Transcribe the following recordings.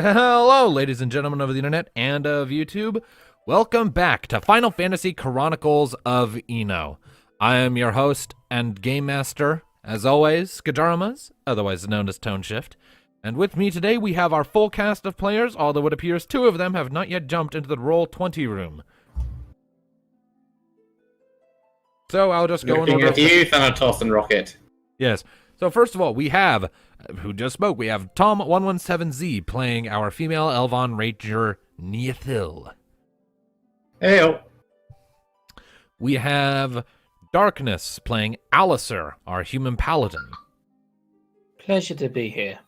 Hello, ladies and gentlemen of the internet and of YouTube. Welcome back to Final Fantasy Chronicles of Eno. I am your host and game master, as always, Skajaramas, otherwise known as Tone Shift. And with me today we have our full cast of players, although it appears two of them have not yet jumped into the Roll20 room. So I'll just go in order. Looking at you, Thanatos and Rocket. Yes. So first of all, we have, who just spoke, we have Tom117Z playing our female Elvon Ranger, Neathil. Heyo. We have Darkness playing Alicer, our human paladin. Pleasure to be here.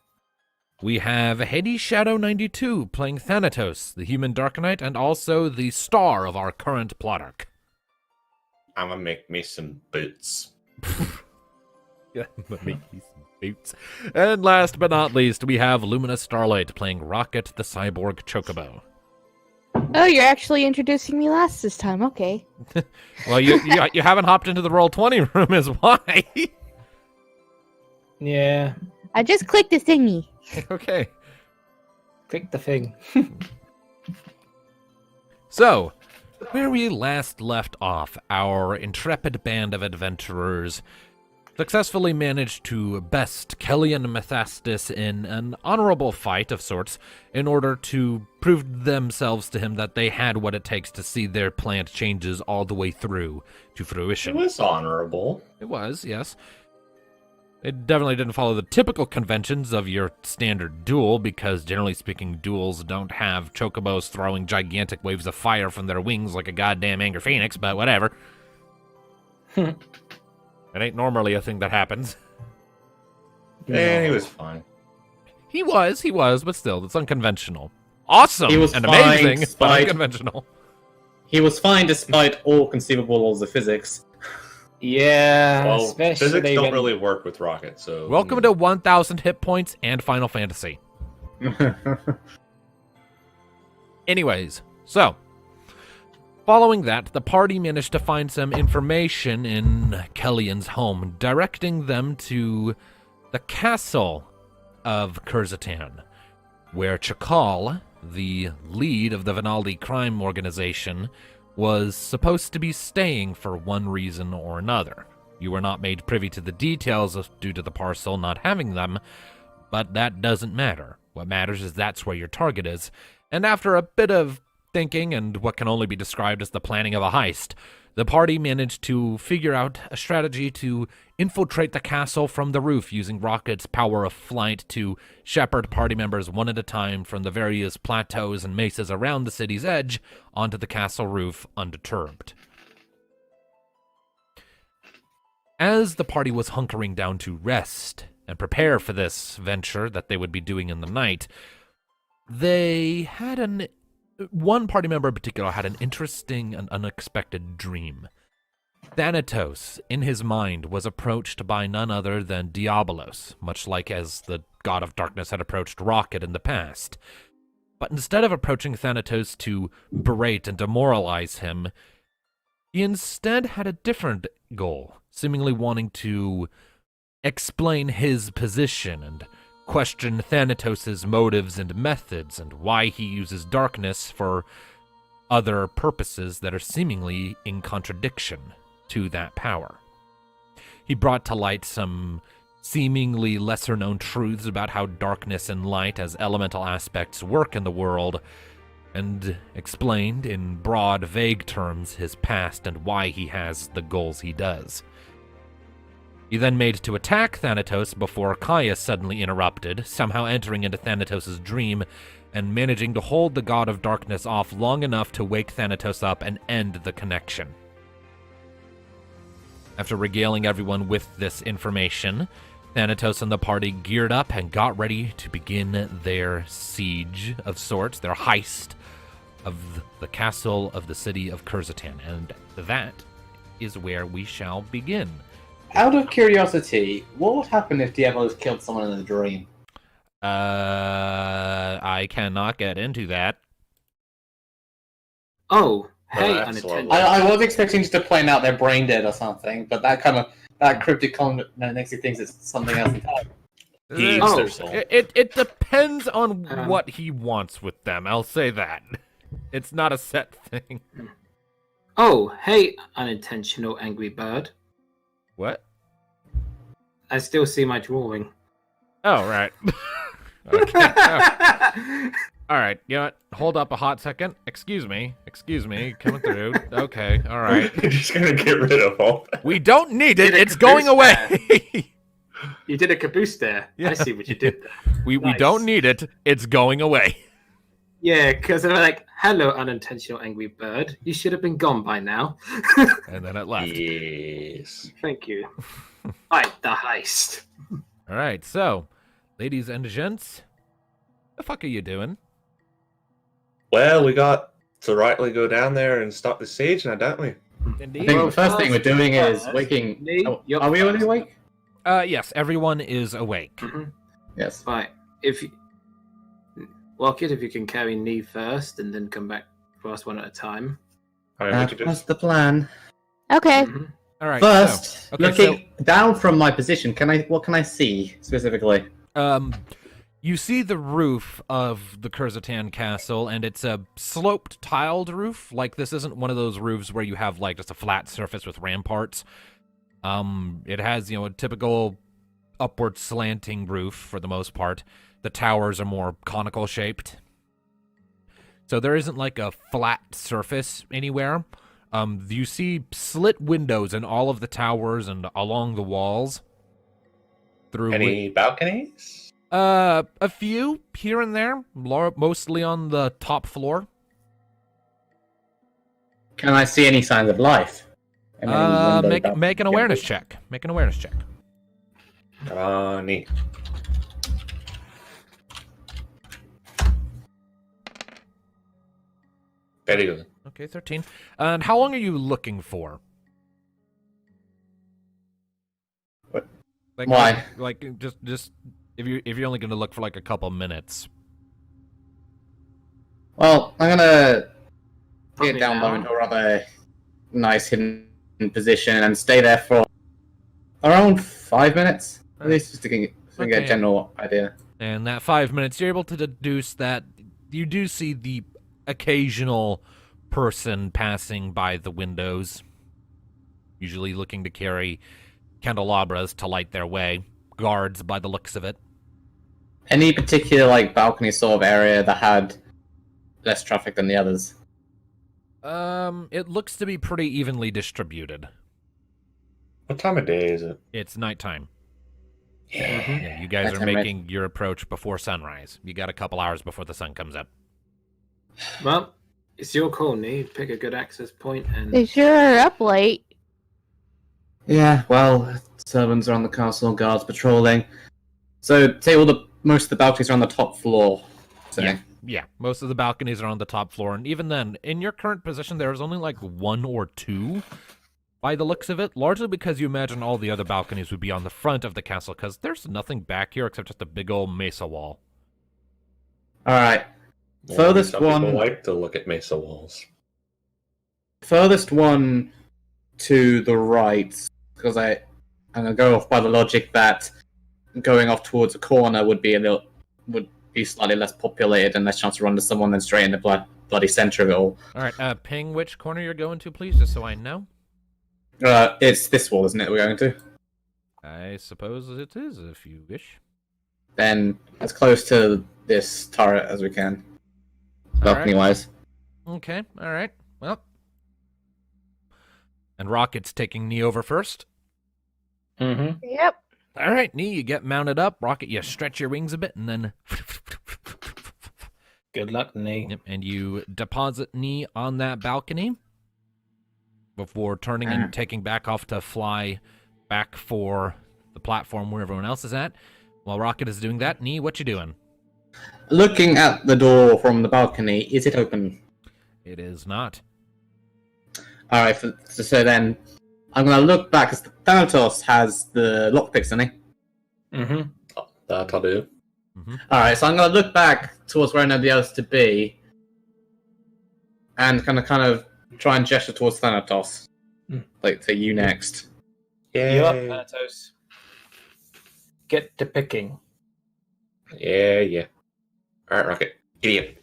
We have Hades Shadow 92 playing Thanatos, the human Dark Knight, and also the star of our current plot arc. I'm gonna make me some boots. Yeah, but make me some boots. And last but not least, we have Luminous Starlight playing Rocket, the cyborg chocobo. Oh, you're actually introducing me last this time. Okay. Well, you haven't hopped into the Roll20 room, is why. Yeah, I just clicked the thingy. Okay. click the thing. So, where we last left off, our intrepid band of adventurers successfully managed to best Kelly and Mephistus in an honorable fight of sorts in order to prove themselves to him that they had what it takes to see their planned changes all the way through to fruition. It was honorable. It was, yes. It definitely didn't follow the typical conventions of your standard duel, because generally speaking, duels don't have chocobos throwing gigantic waves of fire from their wings like a goddamn Angry Phoenix, but whatever. It ain't normally a thing that happens. Yeah, he was fine. He was, but still, it's unconventional. Awesome He was and fine amazing, but despite- unconventional. He was fine despite all conceivable laws of physics. Yeah, Well, especially physics don't when... really work with Rocket, so... Welcome to 1,000 hit points and Final Fantasy. Anyways, so, following that, the party managed to find some information in Kellyan's home, directing them to the castle of Kurzatan, where Chakal, the lead of the Vinaldi crime organization, was supposed to be staying for one reason or another. You were not made privy to the details due to the parcel not having them, but that doesn't matter. What matters is that's where your target is, and after a bit of thinking and what can only be described as the planning of a heist, the party managed to figure out a strategy to infiltrate the castle from the roof using Rocket's power of flight to shepherd party members one at a time from the various plateaus and mesas around the city's edge onto the castle roof undisturbed. As the party was hunkering down to rest and prepare for this venture that they would be doing in the night, they had one party member in particular had an interesting and unexpected dream. Thanatos, in his mind, was approached by none other than Diabolos, much like as the god of darkness had approached Rocket in the past. But instead of approaching Thanatos to berate and demoralize him, he instead had a different goal, seemingly wanting to explain his position and question Thanatos' motives and methods and why he uses darkness for other purposes that are seemingly in contradiction to that power. He brought to light some seemingly lesser-known truths about how darkness and light as elemental aspects work in the world, and explained in broad, vague terms his past and why he has the goals he does. He then made to attack Thanatos before Caius suddenly interrupted, somehow entering into Thanatos' dream and managing to hold the god of darkness off long enough to wake Thanatos up and end the connection. After regaling everyone with this information, Thanatos and the party geared up and got ready to begin their siege of sorts, their heist of the castle of the city of Kurzatan, and that is where we shall begin. Out of curiosity, what would happen if Diabolos killed someone in a dream? I cannot get into that. Oh, hey, Well, that's unattended. lovely. I was expecting just to plain out they're brain dead or something, but that cryptic comment makes you think it's something else entirely. He eats their soul. It depends on Um, what he wants with them. I'll say that. It's not a set thing. Oh, hey, unintentional angry bird. What? I still see my drawing. Oh, right. Okay. Oh. All right. You know what? Hold up a hot second. Excuse me. Coming through. Okay. All right. You're just gonna get rid of all that. We don't need it. Did a It's going caboose away. You did a caboose there. Yeah. I see what you did there. We Nice. don't need it. It's going away. Yeah, because they're like, hello, unintentional angry bird. You should have been gone by now. And then it left. Yes. Thank you. Fight the heist. All right. So, ladies and gents, the fuck are you doing? Well, we got to rightly go down there and stop the siege now, don't we? I Indeed. think the first thing we're doing is first, waking. Lee, Oh, you're are we already first. awake? Yes. Everyone is awake. Yes. Right. If you... Rocket, if you can carry knee first and then come back for us one at a time. All right, we could That's just... the plan. Okay. Mhm. All right. First, okay, looking down from my position, what can I see specifically? You see the roof of the Kurzatan castle, and it's a sloped tiled roof. Like, this isn't one of those roofs where you have, like, just a flat surface with ramparts. It has, a typical upward slanting roof for the most part. The towers are more conical shaped. So there isn't, like, a flat surface anywhere. You see slit windows in all of the towers and along the walls. Through Any balconies? a few here and there, mostly on the top floor. Can I see any signs of life? In any window Make an awareness check. Make an awareness check. Neat. Very good. Okay, 13. And how long are you looking for? What? Like, Why? Like just if you're only going to look for like a couple minutes. Well, I'm gonna Probably get down an low hour. into a rather nice hidden position and stay there for around 5 minutes, at least, just to get Okay. a general idea. And that 5 minutes, you're able to deduce that you do see the occasional person passing by the windows, usually looking to carry candelabras to light their way. Guards, by the looks of it. Any particular balcony sort of area that had less traffic than the others? It looks to be pretty evenly distributed. What time of day is it? It's nighttime. Yeah. Yeah, you guys are Nighttime, right. making your approach before sunrise. You got a couple hours before the sun comes up. Well, it's your call, Nee. Pick a good access point and... They sure are up late. Yeah, well, servants are on the castle, guards patrolling. So, say most of the balconies are on the top floor. So, Yeah, most of the balconies are on the top floor, and even then, in your current position, there's only like one or two, by the looks of it, largely because you imagine all the other balconies would be on the front of the castle, because there's nothing back here except just a big old mesa wall. Alright. Well, Furthest some people one- like to look at mesa walls. Furthest one to the right, because I'm gonna go off by the logic that going off towards a corner would be slightly less populated and less chance to run to someone than straight in the bloody center of it all. All right, ping which corner you're going to, please, just so I know. It's this wall, isn't it, we're going to? I suppose it is, if you wish. Then as close to this turret as we can, balcony-wise. Okay, all right, well. And Rocket's taking knee over first. Mm-hmm. Yep. All right, knee, you get mounted up. Rocket, you stretch your wings a bit, and then... Good luck, Nee. Yep, and you deposit knee on that balcony before turning and taking back off to fly back for the platform where everyone else is at. While Rocket is doing that, knee, what you doing? Looking at the door from the balcony, is it open? It is not. Alright, so then I'm going to look back, because Thanatos has the lockpicks, doesn't he? Mm-hmm. That I'll do. Alright, so I'm going to look back towards where nobody else to be, and kind of try and gesture towards Thanatos. Like, to you next. Yay. You're up, Thanatos. Get to picking. Yeah. All right, Rocket. Idiot.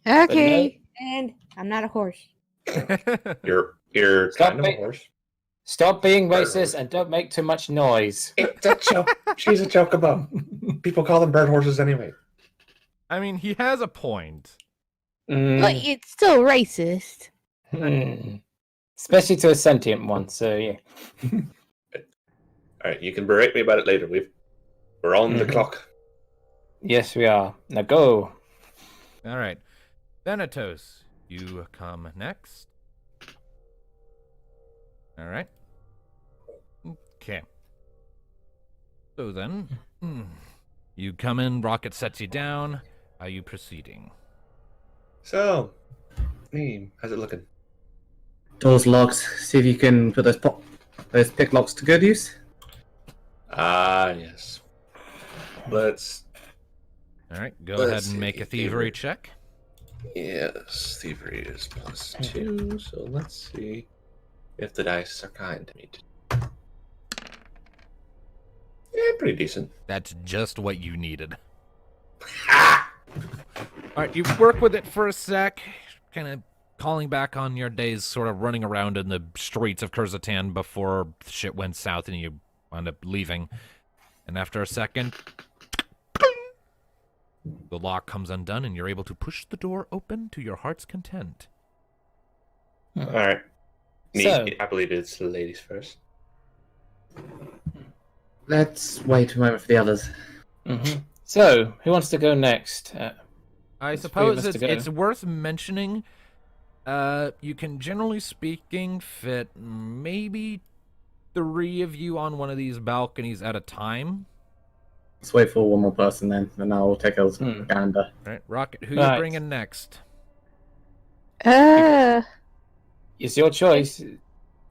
Okay. And I'm not a horse. You're Stop kind of a it. horse. Stop being Bird racist horse. and don't make too much noise. It's a joke. She's a chocobo. People call them bird horses anyway. I mean, he has a point. But Mm, it's still racist. especially to a sentient one, so yeah. All right, you can berate me about it later. We're on the Mhm. clock. Yes, we are. Now go. All right. Thanatos, you come next. All right. Okay. So then, you come in, Rocket sets you down. How are you proceeding? So, me, how's it looking? Doors locked. See if you can put those pick locks to good use. Ah, yes. Let's. All right, go Let's ahead and make a see, thievery thievery. check. Yes, thievery is +2. So let's see if the dice are kind to me. Yeah, pretty decent. That's just what you needed. Ah! All right, you work with it for a sec, kind of calling back on your days sort of running around in the streets of Kurzatan before shit went south and you wound up leaving. And after a second, the lock comes undone and you're able to push the door open to your heart's content. All right. Me, So- I believe it's the ladies first. Let's wait a moment for the others. So, who wants to go next? I It's suppose famous to go. it's worth mentioning. You can generally speaking fit maybe 3 of you on one of these balconies at a time. Let's wait for one more person then, and I'll take a gander. Right, Rocket, who you Right. bringing next? It's your choice.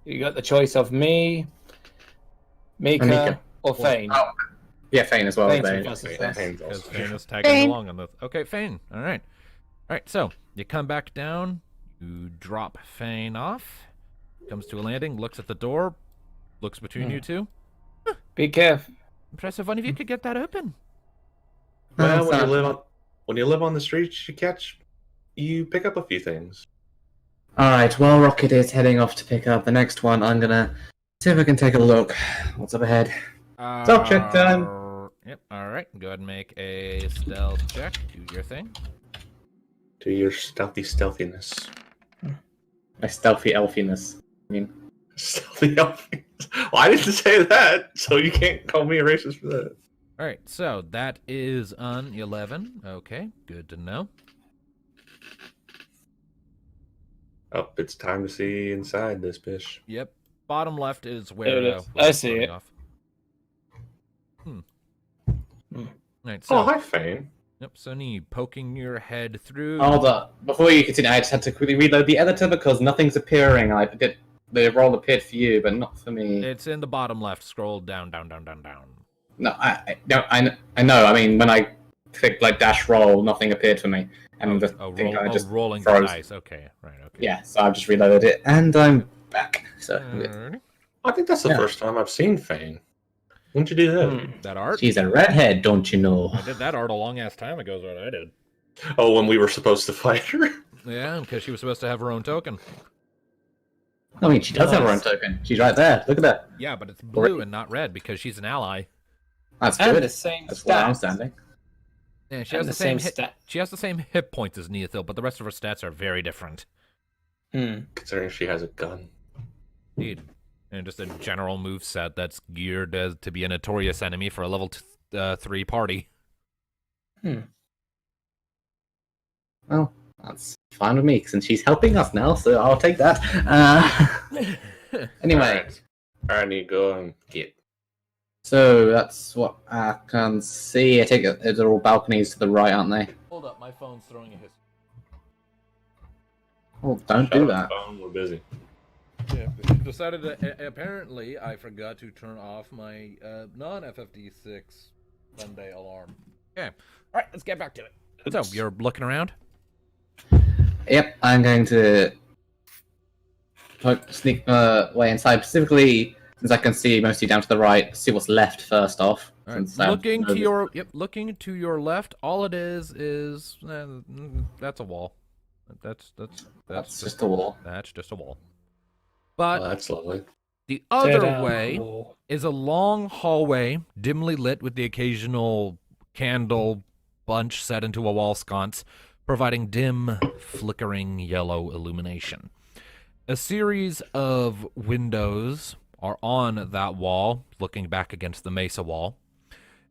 You got the choice of me, Mika, Mika. or Fane. Oh, yeah, Fane as well. Fane's Fane. first, Fane. first. Fane's Because also Fane here. is tagging Fane. along on this. Okay, Fane. All right. All right, so you come back down. You drop Fane off. Comes to a landing, looks at the door, looks between you two. Be careful. Impressive. One of you could get that open. Well, when you Sounds- live on the streets, you pick up a few things. Alright, while Rocket is heading off to pick up the next one, I'm gonna see if I can take a look. What's up ahead? Self-check time. Yep. All right. Go ahead and make a stealth check. Do your thing. To your stealthiness. My stealthy elfiness. I mean, Stealthy elfiness. Well, I didn't say that, so you can't call me a racist for that. All right. So that is an 11. Okay. Good to know. Oh, it's time to see inside this bitch. Yep. Bottom left is There where. it is. where I it's see starting it. off. Hmm. Right. So. Oh, hi, Fane. Yep. Sunny poking your head through. hold up. Before you continue, I just had to quickly reload the editor because nothing's appearing. I did the roll appeared for you, but not for me. It's in the bottom left. Scroll down, down, down, down, down. No, I know. I mean, when I clicked like dash roll, nothing appeared for me, and the thing I just rolling the froze. dice. Okay. Right. Okay. Yeah, so I've just reloaded it, and I'm back. So Alrighty. I think that's the Yeah. first time I've seen Fane. When'd you do that? That art. she's a redhead, don't you know? I did that art a long ass time ago. Is what I did. Oh, when we were supposed to fight her? Yeah, because she was supposed to have her own token. I mean, she does have her own token. She's right there. Look at that. Yeah, but it's blue and not red because she's an ally. That's And good. the same That's where I'm stats. standing. Yeah, she And has the the same same hit, stat. She has the same hit points as Neothil, but the rest of her stats are very different. Considering she has a gun. Indeed. And just a general move set that's geared to be a notorious enemy for a level 3 party. Well, that's fine with me, since she's helping us now, so I'll take that. Anyway, Alright. I need to go and get. so that's what I can see. I take it they're all balconies to the right, aren't they? Hold up, my phone's throwing a hiss. Oh, don't Shut do up, that. phone, we're busy. Yeah, decided to, apparently I forgot to turn off my non-FFD6 Sunday alarm. Okay, alright, let's get back to it. So, you're looking around? Yep, I'm going to sneak way inside, specifically since I can see mostly down to the right. See what's left first off. All right, Since I looking know to this- looking to your left, all it is that's a wall. That's just a wall. That's just a wall. Oh, But that's lovely. the other Ta-da. way is a long hallway, dimly lit with the occasional candle bunch set into a wall sconce, providing dim, flickering yellow illumination. A series of windows are on that wall, looking back against the mesa wall,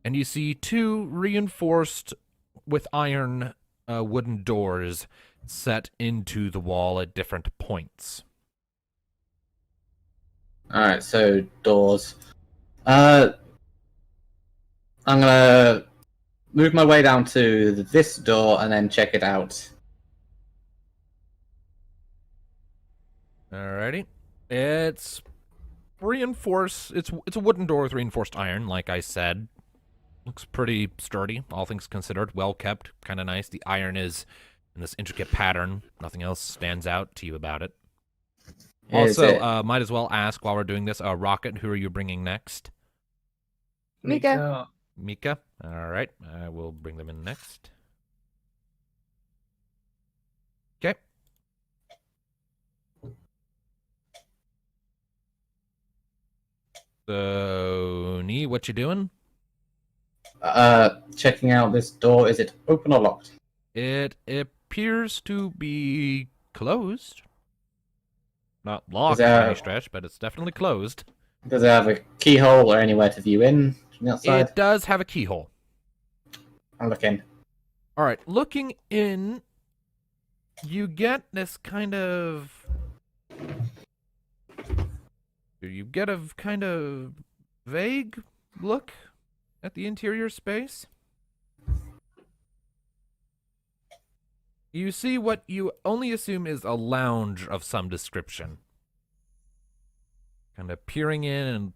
and you see two reinforced with iron wooden doors set into the wall at different points. Alright, so doors. I'm gonna move my way down to this door and then check it out. Alrighty. It's reinforced. It's a wooden door with reinforced iron, like I said. Looks pretty sturdy, all things considered. Well kept, kind of nice. The iron is in this intricate pattern. Nothing else stands out to you about it. Is Also, it- might as well ask while we're doing this, Rocket, who are you bringing next? Mika. Mika? Alright, I will bring them in next. Okay. So, Nee, what you doing? Checking out this door. Is it open or locked? It appears to be closed. Not locked by any stretch, but it's definitely closed. Does it have a keyhole or anywhere to view in from the outside? It does have a keyhole. I'm looking. All right, looking in, you get this kind of... You get a kind of vague look at the interior space. You see what you only assume is a lounge of some description. Kind of peering in and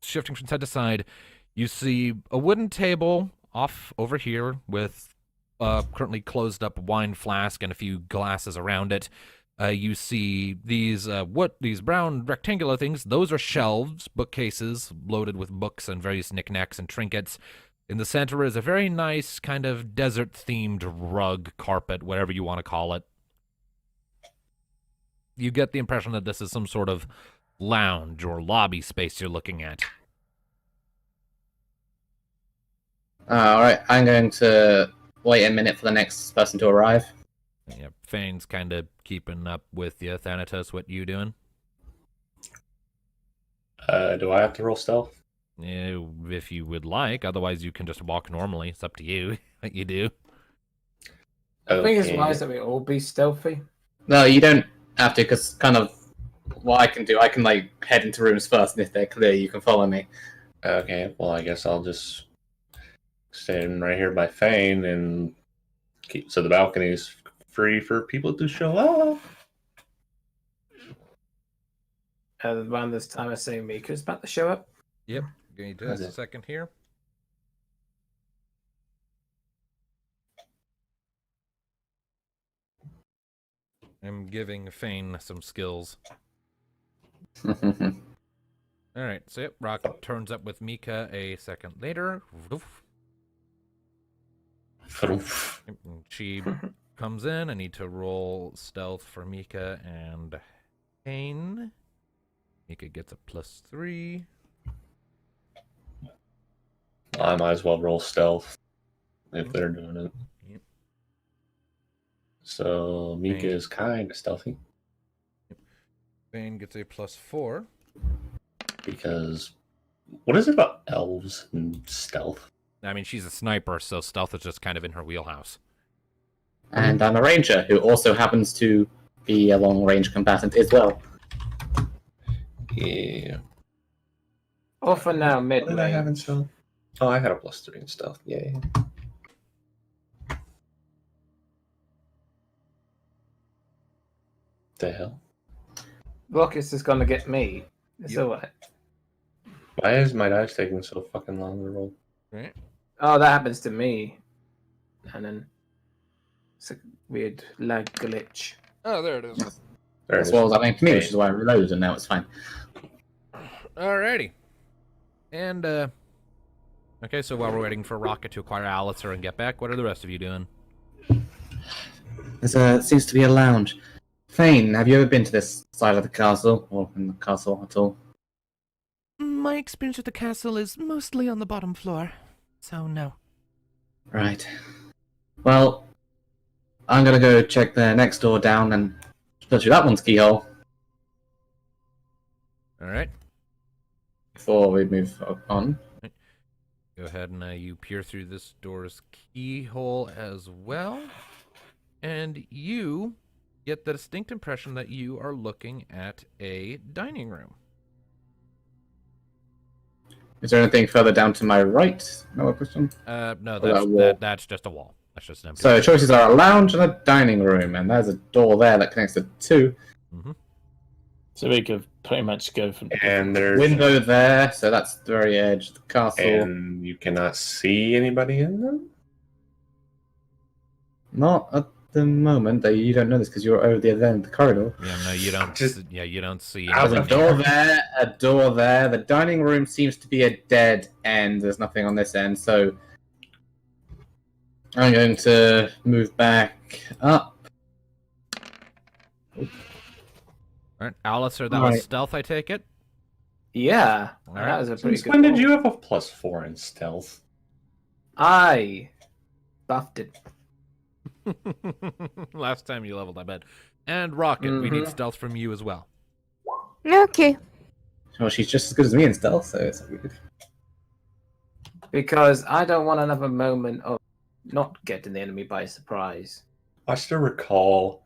shifting from side to side, you see a wooden table off over here with a currently closed up wine flask and a few glasses around it. You see these brown rectangular things. Those are shelves, bookcases loaded with books and various knickknacks and trinkets. In the center is a very nice kind of desert-themed rug, carpet, whatever you want to call it. You get the impression that this is some sort of lounge or lobby space you're looking at. Alright, I'm going to wait a minute for the next person to arrive. Yeah, Fane's kind of keeping up with you. Thanatos, what you doing? Do I have to roll stealth? If you would like. Otherwise, you can just walk normally. It's up to you what you do. I think it's Okay. wise that we all be stealthy. No, you don't have to, because kind of what I can do, I can like head into rooms first, and if they're clear, you can follow me. Okay, well, I guess I'll just stand right here by Fane and keep so the balcony's free for people to show up. Around this time, I say Mika's about to show up. Yep. Give me just a Okay. second here. I'm giving Fane some skills. All right, so yep, Rocket turns up with Mika a second later. Woof. Yep, and she comes in. I need to roll stealth for Mika and Fane. Mika gets a +3. I might as well roll stealth if they're doing it. Yep. So Mika Fane. is kind of stealthy Fane gets a +4. because what is it about elves and stealth? I mean, she's a sniper, so stealth is just kind of in her wheelhouse. And I'm a ranger who also happens to be a long-range combatant as well. Yeah. Or for now, mid What did I have lane. in stealth? Oh, I had a +3 in stealth. Yay. The hell? Rockets is gonna get me. It's Yep. alright. Why is my dice taking so fucking long to roll? Right? Oh, that happens to me. And then it's a weird lag glitch. Oh, there it is. There it As is. well as happening to me, which is why I reloaded, and now it's fine. Alrighty. And, Okay, so while we're waiting for Rocket to acquire Alistair and get back, what are the rest of you doing? Seems to be a lounge. Thane, have you ever been to this side of the castle, or in the castle at all? My experience with the castle is mostly on the bottom floor, so no. Right. Well, I'm gonna go check the next door down and especially that one's keyhole Alright. before we move on. Go ahead and you peer through this door's keyhole as well. And you get the distinct impression that you are looking at a dining room. Is there anything further down to my right? No question. No, that wall? that's just a wall. That's just an empty. So choices are a lounge and a dining room, and there's a door there that connects the two. Mm-hmm. So we could pretty much go from And there's Window there, so that's the very edge of the castle. and you cannot see anybody in them. Not at the moment. You don't know this because you're over the other end of the corridor. Yeah, no, you don't. Just- you don't see. There's a anything door here. there, a door there. The dining room seems to be a dead end. There's nothing on this end, so I'm going to move back up. All right, Alistair, that Alright. was stealth, I take it. Yeah, Alright. that was a pretty Since good. when did roll. you have a +4 in stealth? I buffed it. Last time you leveled, I bet. And Rocket, we need Mhm. stealth from you as well. Okay. Well, she's just as good as me in stealth, so it's weird. Because I don't want another moment of not getting the enemy by surprise. I still recall,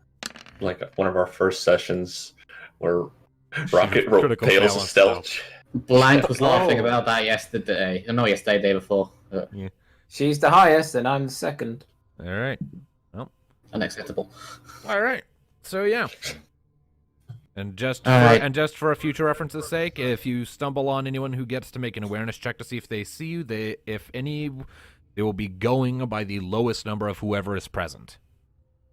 like one of our first sessions where Rocket rolled Critical fails fail a on stealth. Blank was laughing Oh. about that yesterday. No, yesterday, day before. She's the highest, and I'm the second. All right. Unacceptable. All right. So yeah. And just All right. for a future reference's sake, if you stumble on anyone who gets to make an awareness check to see if they see you, they will be going by the lowest number of whoever is present.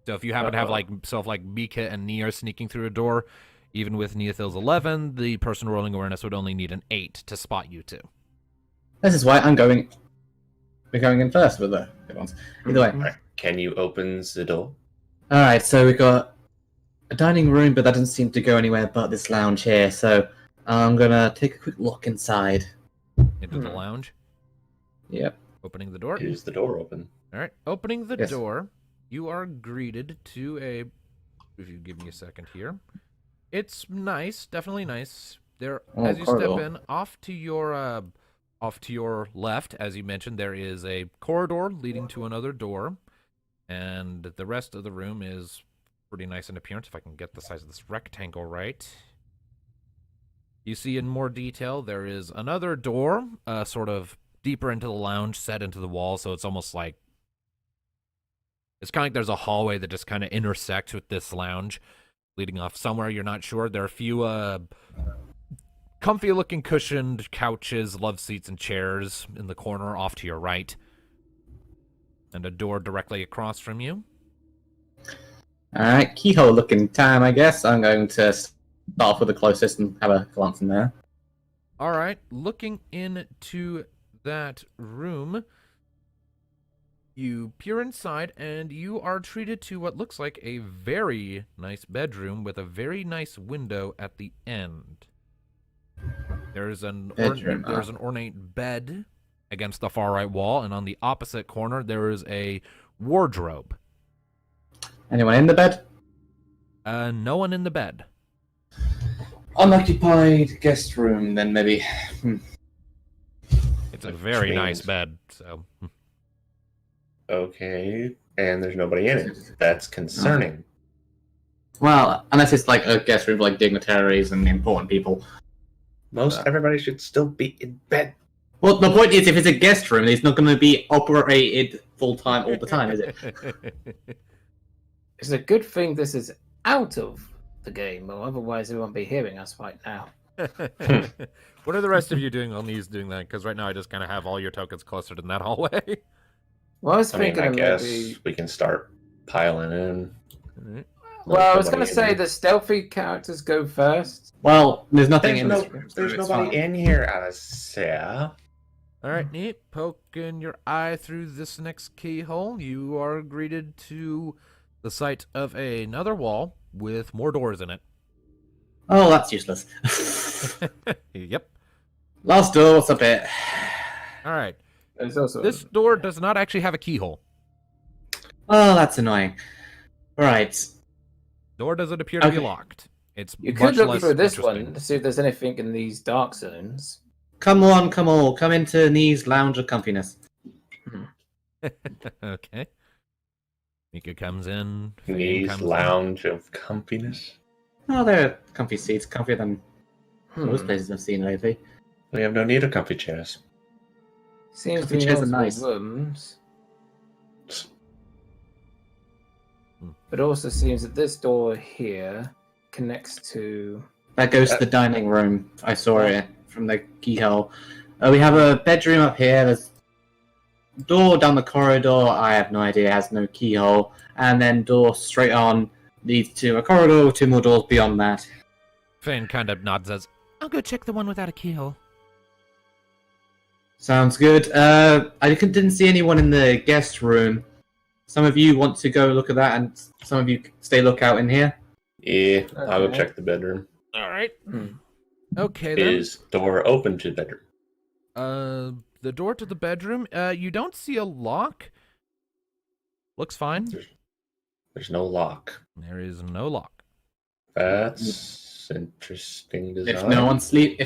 So if you happen to have like Mika and Nia are sneaking through a door, even with Neothil's 11, the person rolling awareness would only need an 8 to spot you two. This is why we're going in first with the good ones. Either way. Can you open the door? Alright, so we got a dining room, but that doesn't seem to go anywhere but this lounge here, so I'm gonna take a quick look inside. Into the lounge, Yep. opening the door. Is the door open? All right, opening the Yes. door, you are greeted to a. If you give me a second here, it's nice, definitely nice. There, Oh, as you step corridor. in, off to your left, as you mentioned, there is a corridor leading to another door, and the rest of the room is pretty nice in appearance. If I can get the size of this rectangle right. You see in more detail, there is another door, sort of deeper into the lounge, set into the wall, so it's almost like it's kind of like there's a hallway that just kind of intersects with this lounge, leading off somewhere you're not sure. There are a few comfy-looking cushioned couches, love seats, and chairs in the corner off to your right, and a door directly across from you. Alright, keyhole looking time, I guess. I'm going to start off with the closest and have a glance in there. All right, looking into that room, you peer inside, and you are treated to what looks like a very nice bedroom with a very nice window at the end. There's an Bedroom, there's an ornate bed against the far right wall, and on the opposite corner there is a wardrobe. Anyone in the bed? No one in the bed. Unoccupied guest room, then maybe. It's a very nice bed, so Okay, and there's nobody in it. That's concerning. Well, unless it's like a guest room for like dignitaries and important people. Most everybody should still be in bed. Well, the point is, if it's a guest room, it's not going to be operated full time all the time, is it? It's a good thing this is out of the game, or otherwise they won't be hearing us right now. What are the rest of you doing while Nee's doing that? Because right now I just kind of have all your tokens closer to that hallway. Well, I was I mean, thinking I of guess maybe. we can start piling in. Well, I was going Nobody to say in. the stealthy characters go first. Well, there's nothing There's in no, this room. so there's it's nobody fine. in here, Alicia. All right, neat. Poking your eye through this next keyhole, you are greeted to the sight of another wall with more doors in it. Oh, that's useless. Yep. Last door, what's up it? All right. There's also This door does not actually have a keyhole. Oh, that's annoying. Alright. Door doesn't appear to be Okay. locked. It's You much could look less through this interesting. one to see if there's anything in these dark zones. Come on, come all. Come into Knees Lounge of Comfiness. Okay. Mika comes in. Fane Knees comes in. lounge of comfiness. Oh, they're comfy seats. Comfier than most Hmm. places I've seen lately. We have no need of comfy chairs. Seems to The be chairs are multiple nice. rooms. Hmm. But also seems that this door here connects to. That goes to the dining room. I saw it from the keyhole. We have a bedroom up here. There's a door down the corridor. I have no idea. It has no keyhole. And then door straight on leads to a corridor with 2 more doors beyond that. Fane kind of nods as, I'll go check the one without a keyhole. Sounds good. I didn't see anyone in the guest room. Some of you want to go look at that, and some of you stay lookout in here. Yeah, I'll go Okay. check the bedroom. All right. Hmm. Okay, then. Is door open to the bedroom? The door to the bedroom, you don't see a lock. Looks fine. There's no lock. There is no lock. That's interesting design. If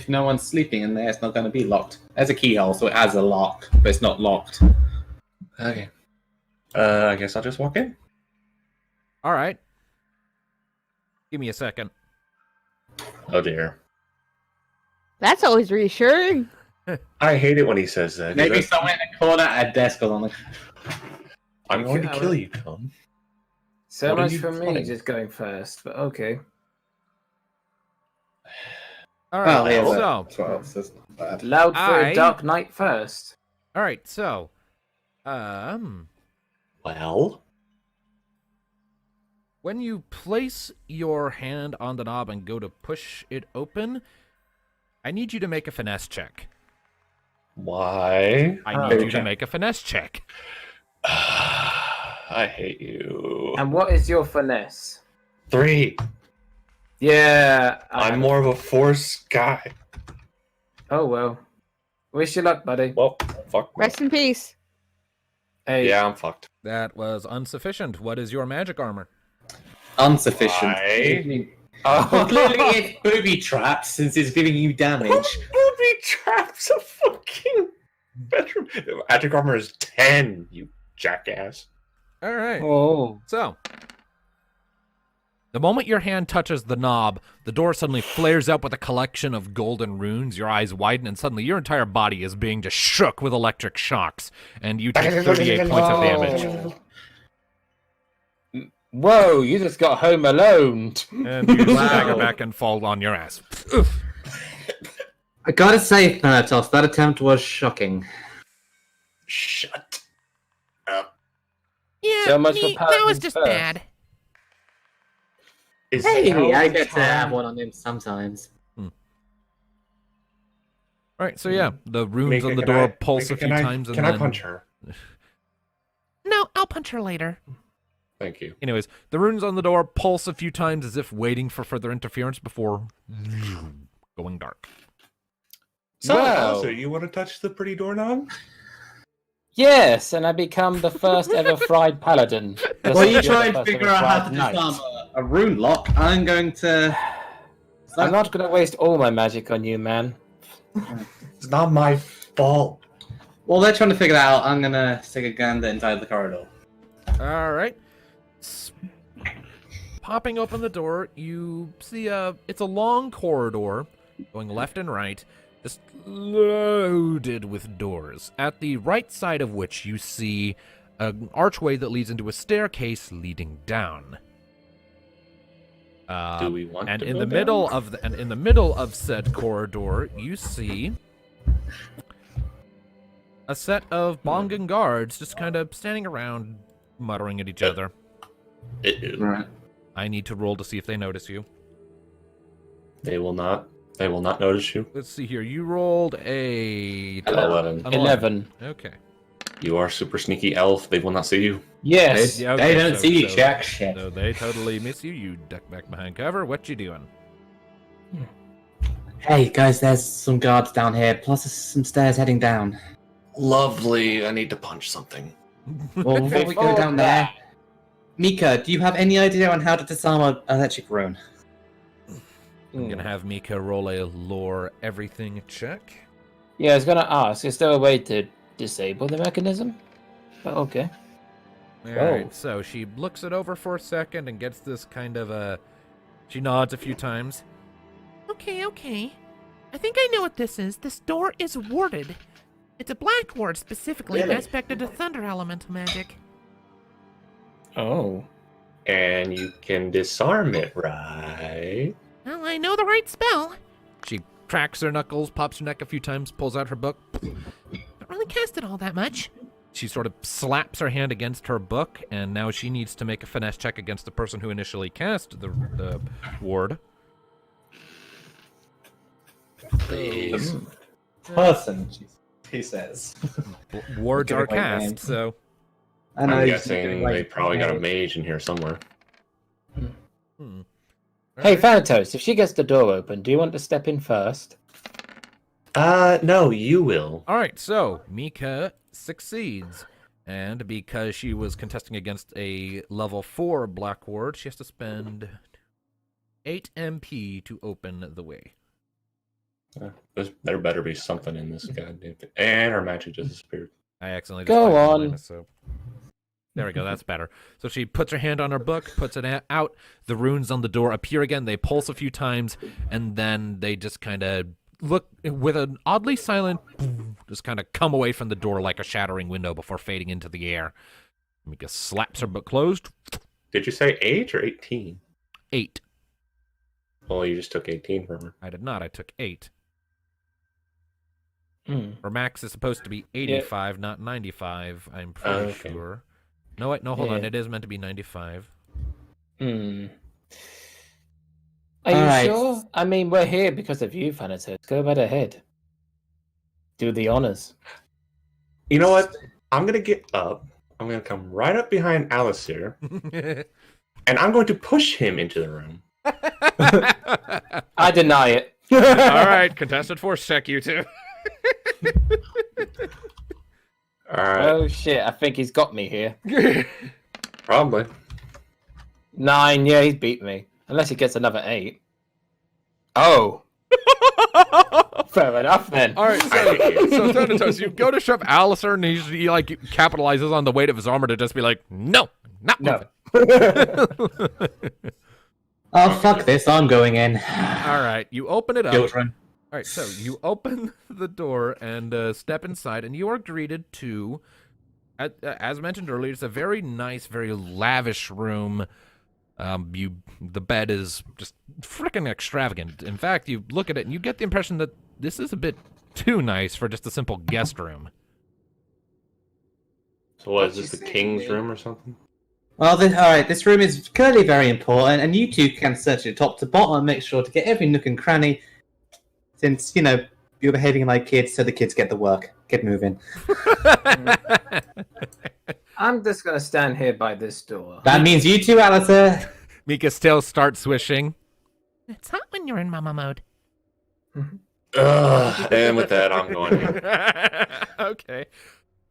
no one's sleeping in there, it's not going to be locked. There's a keyhole, so it has a lock, but it's not locked. Okay. I guess I'll just walk in. All right. Give me a second. Oh dear. That's always reassuring. I hate it when he says that. Maybe That's- someone in the corner at a desk or something. I'm going to Okay, kill you, Tom. So What are much you for me plotting? just going first, but okay. All right. Well, yeah, so, that's what else is not bad. Loud for I- a dark night first. all right. So, Well, when you place your hand on the knob and go to push it open, I need you to make a finesse check. why? I Oh, need you okay. to make a finesse check. I hate you. And what is your finesse? 3. Yeah. I'm more of a force guy. Oh well. Wish you luck, buddy. Well, fuck. me. Rest in peace. Hey. Yeah, I'm fucked. That was insufficient. What is your magic armor? Insufficient. Why? Well, clearly it's booby trapped since it's giving you damage. Booby traps a fucking bedroom. Magic armor is 10, you jackass. All right. Oh. So, the moment your hand touches the knob, the door suddenly flares up with a collection of golden runes. Your eyes widen, and suddenly your entire body is being just shook with electric shocks, and you take 38 points of damage. Whoa, you just got home alone. And you Wow. stagger back and fall on your ass. Oof. I gotta say, Thanatos, that attempt was shocking. Shut up. Yeah, So much for paladins first. Is Hey, now I the get to time? have one on him sometimes. All right, so yeah, the runes Mika, on the can door I- pulse Mika, a few can I- times, and Can then I punch her? No, I'll punch her later. Thank you. Anyways, the runes on the door pulse a few times as if waiting for further interference before going dark. So, Wow. so you want to touch the pretty doorknob? Yes, and I become the first ever fried paladin. Well, you You're try the and first figure ever out how to fried knight. disarm a rune lock. I'm going to. I'm not going to waste all my magic on you, man. It's not my fault. Well, they're trying to figure that out. I'm gonna take a gander inside the corridor. All right. Popping open the door, you see it's a long corridor going left and right, just loaded with doors. At the right side of which you see an archway that leads into a staircase leading down. Do we want And to in go the down? middle of the, and in the middle of said corridor, you see a set of Bongan guards just kind of standing around, muttering at each other. Right. I need to roll to see if they notice you. They will not. They will not notice you. Let's see here. You rolled a 11. an 11. Okay. You are super sneaky elf. They will not see you. Yes. Yeah, They okay, don't see you, Jack. Shit. So they totally miss you. You duck back behind cover. What you doing? Hey guys, there's some guards down here, plus there's some stairs heading down. Lovely. I need to punch something. Well, before we go down there, Mika, do you have any idea on how to disarm an electric rune? I'm gonna have Mika roll a lore everything check. Yeah, I was gonna ask, is there a way to disable the mechanism? But okay. Alright, so she looks it over for a second and gets this kind of a... She nods a few times. Okay. I think I know what this is. This door is warded. It's a black ward specifically aspected to thunder elemental magic. Oh. And you can disarm it, right? Well, I know the right spell. She cracks her knuckles, pops her neck a few times, pulls out her book. Don't really cast it all that much. She sort of slaps her hand against her book, and now she needs to make a finesse check against the person who initially cast the ward. Please. Person, he says. Wards Give are it my name. cast, so... I know I'm he's guessing doing, they like, probably got a mage. mage in here somewhere. Hey, Thanatos, if she gets the door open, do you want to step in first? No, you will. Alright, so Mika succeeds. And because she was contesting against a level 4 Black Ward, she has to spend 8 MP to open the way. There better be something in this goddamn thing. And our magic just disappeared. I accidentally Go just on. minus, so. There we go, that's better. So she puts her hand on her book, puts it out, the runes on the door appear again, they pulse a few times, and then they just kind of look with an oddly silent, just kind of come away from the door like a shattering window before fading into the air. Mika slaps her book closed. Did you say 8 or 18? 8. Well, you just took 18 from her. I did not, I took 8. Hmm. Her max is supposed to be 85, not 95, I'm pretty Okay. sure. No, wait, no, hold on. Yeah. It is meant to be 95. Hmm. Are you Alright. sure? I mean, we're here because of you, Thanatos. Go right ahead. Do the honors. You know what? I'm going to get up. I'm going to come right up behind Alistair, and I'm going to push him into the room. I deny it. All right, contested force check, you two. All right. Oh shit! I think he's got me here. Probably. 9. Yeah, he's beat me. Unless he gets another 8. Oh. Fair enough then. All right, so Thanatos, you go to shove Alistair, and he like capitalizes on the weight of his armor to just be like, no, not No. moving. Oh, fuck this, I'm going in. All right, you open it up. Guilt run. All right, so you open the door and step inside, and you are greeted to, as mentioned earlier, it's a very nice, very lavish room. The bed is just freaking extravagant. In fact, you look at it and you get the impression that this is a bit too nice for just a simple guest room. So what, is this the king's room or something? Well, alright, this room is clearly very important, and you two can search it top to bottom and make sure to get every nook and cranny, since, you know, you're behaving like kids, so the kids get the work. Get moving. I'm just gonna stand here by this door. That means you two, Alistair. Mika still starts swishing. It's hot when you're in mama mode. And with that, I'm going in. Okay.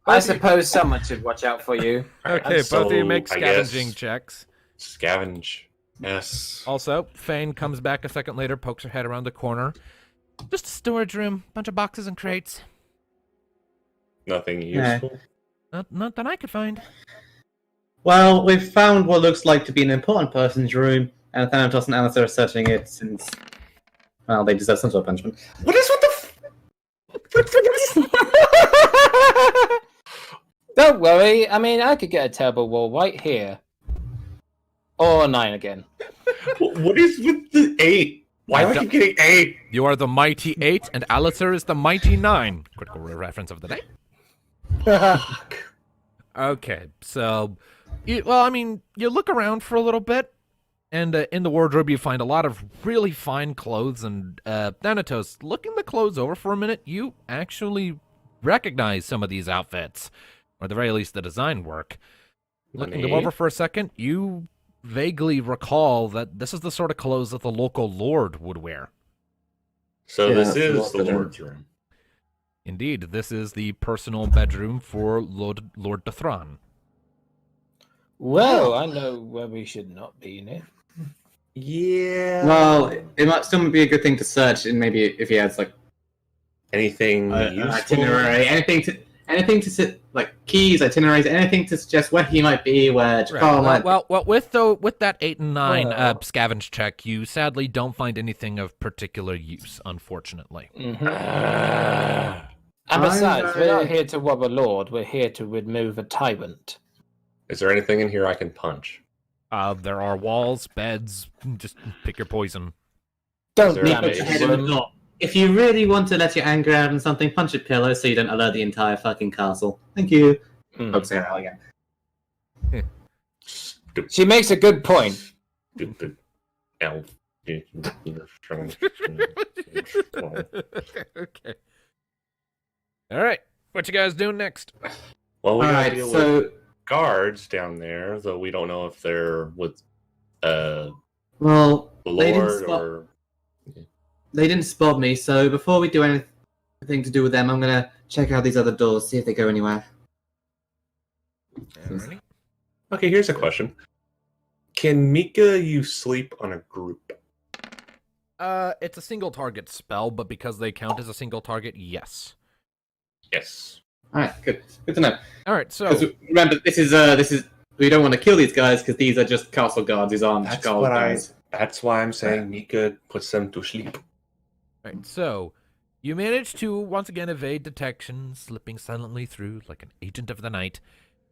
I suppose someone should watch out for you. Okay, both of you So, make I guess- scavenging checks. Scavenge. Yes. Also, Fane comes back a second later, pokes her head around the corner. Just a storage room, bunch of boxes and crates. Nothing Yeah. useful. Not that I could find. Well, we've found what looks like to be an important person's room, and Thanatos and Alistair are searching it since, well, they deserve some sort of punishment. What is what Don't worry. I mean, I could get a terrible wall right here. Or 9 again. What is with the 8? Why do I keep getting 8? You are the Mighty 8, and Alistair is the Mighty 9. Critical reference of the day. Okay, so, you look around for a little bit, And in the wardrobe, you find a lot of really fine clothes. And Thanatos, looking the clothes over for a minute, you actually recognize some of these outfits, or at the very least, the design work. Looking them Money. over for a second, you vaguely recall that this is the sort of clothes that the local lord would wear. So Yeah, this the is Lord's the bedroom. Lord's room. Indeed, this is the personal bedroom for Lord Dethran. Well, I know where we should not be near. Yeah. Well, it might still be a good thing to search, and maybe if he has like Anything an useful? itinerary, anything to sit like keys, itineraries, anything to suggest where he might be, where Jakar might. Well, with that 8 and 9 Well. scavenge check, you sadly don't find anything of particular use, unfortunately. Mm-hmm. And besides, we're not here to rob a lord. We're here to remove a tyrant. Is there anything in here I can punch? There are walls, beds. Just pick your poison. Don't there damage Put your any- the head in the room. door. If you really want to let your anger out on something, punch a pillow so you don't alert the entire fucking castle. Thank you. Hmm. Oh, Sarah, again. Stupid, She makes a good point. stupid elf. Okay. All right. What you guys doing next? Well, we All gotta right, deal with so guards down there, though we don't know if they're with the well, they didn't Lord spot. or. They didn't spot me. So before we do anything to do with them, I'm gonna check out these other doors, see if they go anywhere. Alrighty. Okay, here's a question. Can Mika you sleep on a group? It's a single target spell, but because they count as a single target, yes. Yes. All right, good to know. All right, so 'Cause remember, this is we don't want to kill these guys because these are just castle guards. These aren't That's guard what guys. That's why I'm saying Mika puts them to sleep. right, so you manage to once again evade detection, slipping silently through like an agent of the night.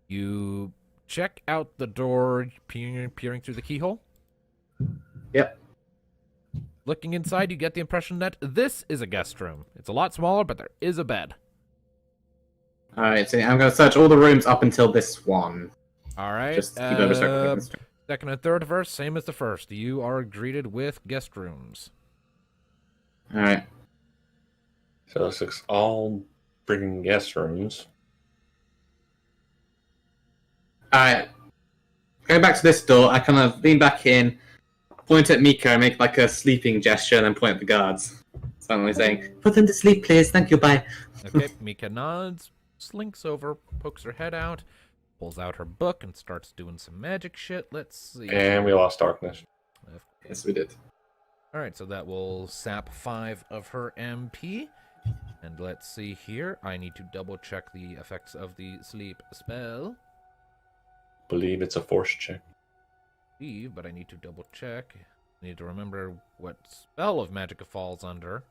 You check out the door, peering through the keyhole. Yep. Looking inside, you get the impression that this is a guest room. It's a lot smaller, but there is a bed. All right, so I'm gonna search all the rooms up until this one. All right. Just to keep over circle. Second and third verse, same as the first. You are greeted with guest rooms. All right. So it's all bringing guest rooms. All right. Going back to this door, I kind of lean back in, point at Mika, and make like a sleeping gesture, and then point at the guards. Suddenly saying, "Put them to sleep, please. Thank you. Bye." Okay, Mika nods, slinks over, pokes her head out, pulls out her book, and starts doing some magic shit. Let's see. And we lost darkness. Yes, we did. All right, so that will sap 5 of her MP. And let's see here. I need to double check the effects of the sleep spell. Believe it's a force check. But I need to double check. I need to remember what spell of Magicka falls under.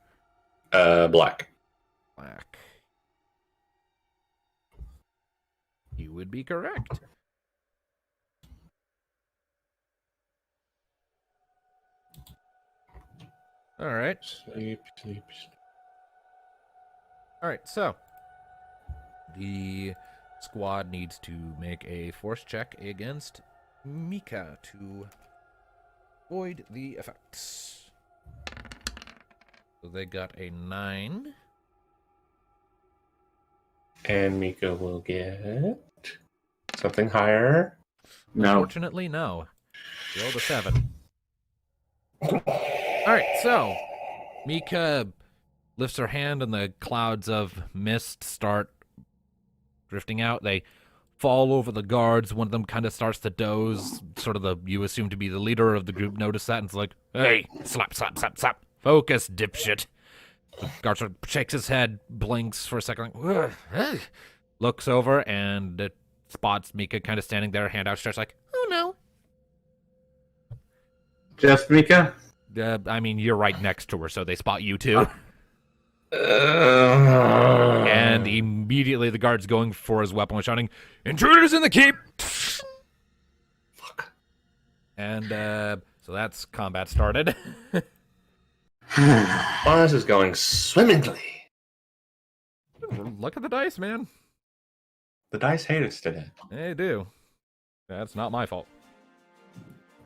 Black. Black. You would be correct. All right. Sleep, sleep, sleep. All right, so the squad needs to make a force check against Mika to avoid the effects. So they got a 9. And Mika will get something higher. No. Unfortunately, no. Roll the 7. All right, so Mika lifts her hand and the clouds of mist start drifting out. They fall over the guards. One of them kind of starts to doze. Sort of you assume to be the leader of the group notice that and it's like, hey, slap, slap, slap, slap. Focus, dipshit. The guard sort of shakes his head, blinks for a second, like, looks over and spots Mika kind of standing there, hand outstretched, like, oh no. Just Mika? I mean, you're right next to her, so they spot you too. And immediately the guard's going for his weapon, shouting, "Intruders in the keep!" Fuck. And so that's combat started. Well, this is going swimmingly. Look at the dice, man. The dice hate us today. They do. That's not my fault.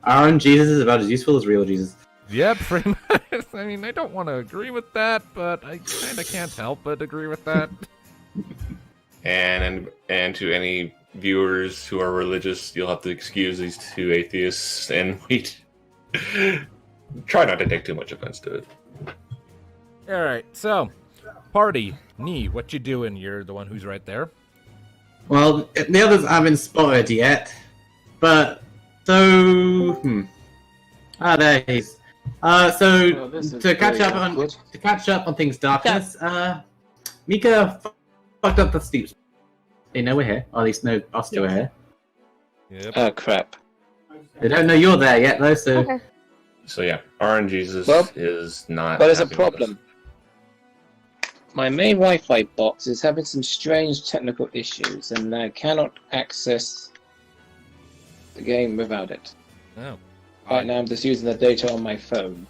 Aaron Jesus is about as useful as real Jesus. Yeah, pretty much. I mean, I don't want to agree with that, but I kind of can't help but agree with that. And to any viewers who are religious, you'll have to excuse these two atheists, and we try not to take too much offense to it. All right, so party, Nee, what you doing? You're the one who's right there. Well, the others haven't spotted yet, but so there he is. So to catch up on things darkness, Mika fucked up the steeps. They know we're here, or at least know us two are here. Yep. Oh crap. They don't know you're there yet, though. So Okay. So yeah, RN Jesus Well, is not. But there's a happy with us. problem. My main Wi-Fi box is having some strange technical issues, and I cannot access the game without it. Oh. Right now, I'm just using the data on my phone.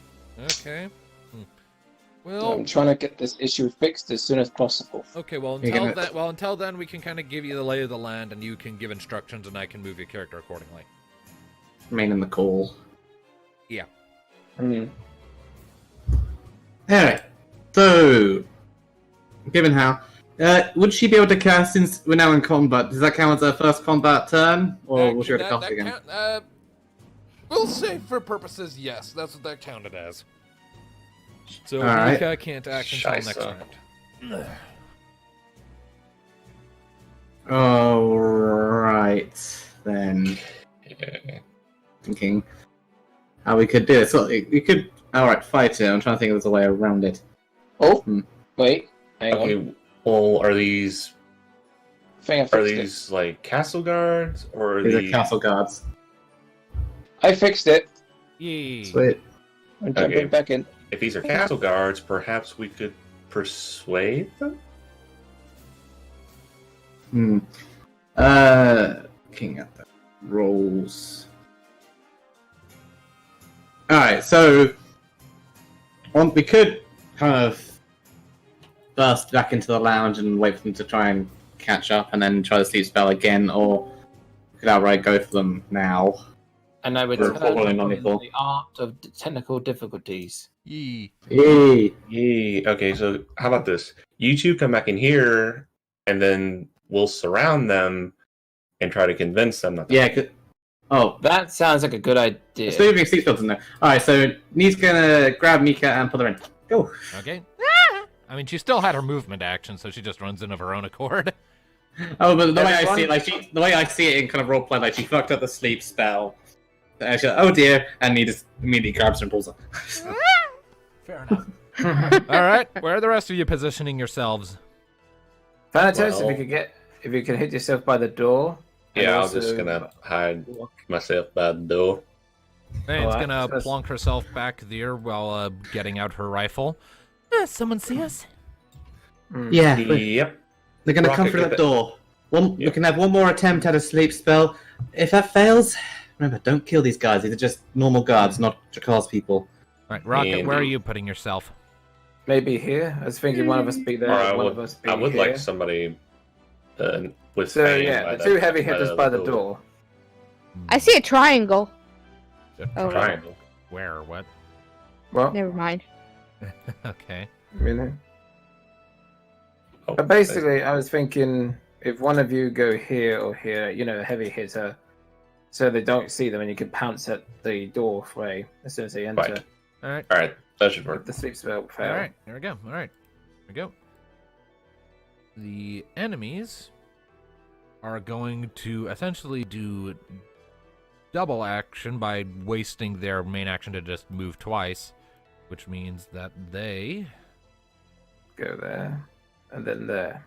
Okay. So Well, I'm trying to get this issue fixed as soon as possible. okay. Well, You're until then, we can kind of give you the lay of the land, and you can give instructions, and I can move your character accordingly. remain in the call. Yeah. Hmm. Alright, so given how, would she be able to cast since we're now in combat? Does that count as her first combat turn, or will she be able to cast again? We'll say for purposes, yes. That's what that counted as. So Alright. Mika can't act until next Scheisse. round. Alright, then. Yeah. Thinking how we could do it. So we could. Alright, fight it. I'm trying to think if there's a way around it. Oh, Hmm. wait, hang on. Okay. Well, are these I think I are fixed it. these like castle guards or are These these are castle guards. I fixed it. Yay. Sweet. I'm jumping Okay. back in. If these are castle guards, perhaps we could persuade them. Looking at the rolls. Alright, so we could kind of burst back into the lounge and wait for them to try and catch up and then try the sleep spell again, or we could outright go for them now. And I would We're turn following on on before. the art of technical difficulties. Yee. Yay! Yay. Okay, so how about this? You two come back in here, and then we'll surround them and try to convince them that. Yeah, oh, That sounds like a good idea. still using sleep spells in there. Alright, so Nee's gonna grab Mika and put her in. Go! Okay. I mean, she still had her movement action, so she just runs in of her own accord. Oh, but the way I Everyone? see it, the way I see it in kind of roleplay, like she fucked up the sleep spell. And she's like, oh dear, and he just immediately grabs her and pulls her. Fair enough. All right, where are the rest of you positioning yourselves? Thanatos, Well- if you can hit yourself by the door. and Yeah, I'm also- just gonna hide myself by the door. Fane's Alright, gonna so- plonk herself back there while getting out her rifle. Someone see us? Yeah, Yep. they're gonna come Rocket, through get that that- door. We Yep. can have one more attempt at a sleep spell. If that fails, remember, don't kill these guys. These are just normal guards, not Drakar's people. All right, Rocket, And- where are you putting yourself? Maybe here. I was thinking one of us be there, Or one of us be I would here. like somebody with. So Fang yeah, by the two heavy hitters by the door. door. I see a triangle. Oh. Triangle. Where? What? Well, Never mind. Okay. you know. Oh, But basically, I was thinking if one of you go here or here, a heavy hitter, so they don't see them, and you can pounce at the doorway as soon as they enter. Right. All right. all right, that should If work. the sleep spell fail. All right. Here we go. All right. Here we go. The enemies are going to essentially do double action by wasting their main action to just move twice, which means that they Go there, and then there.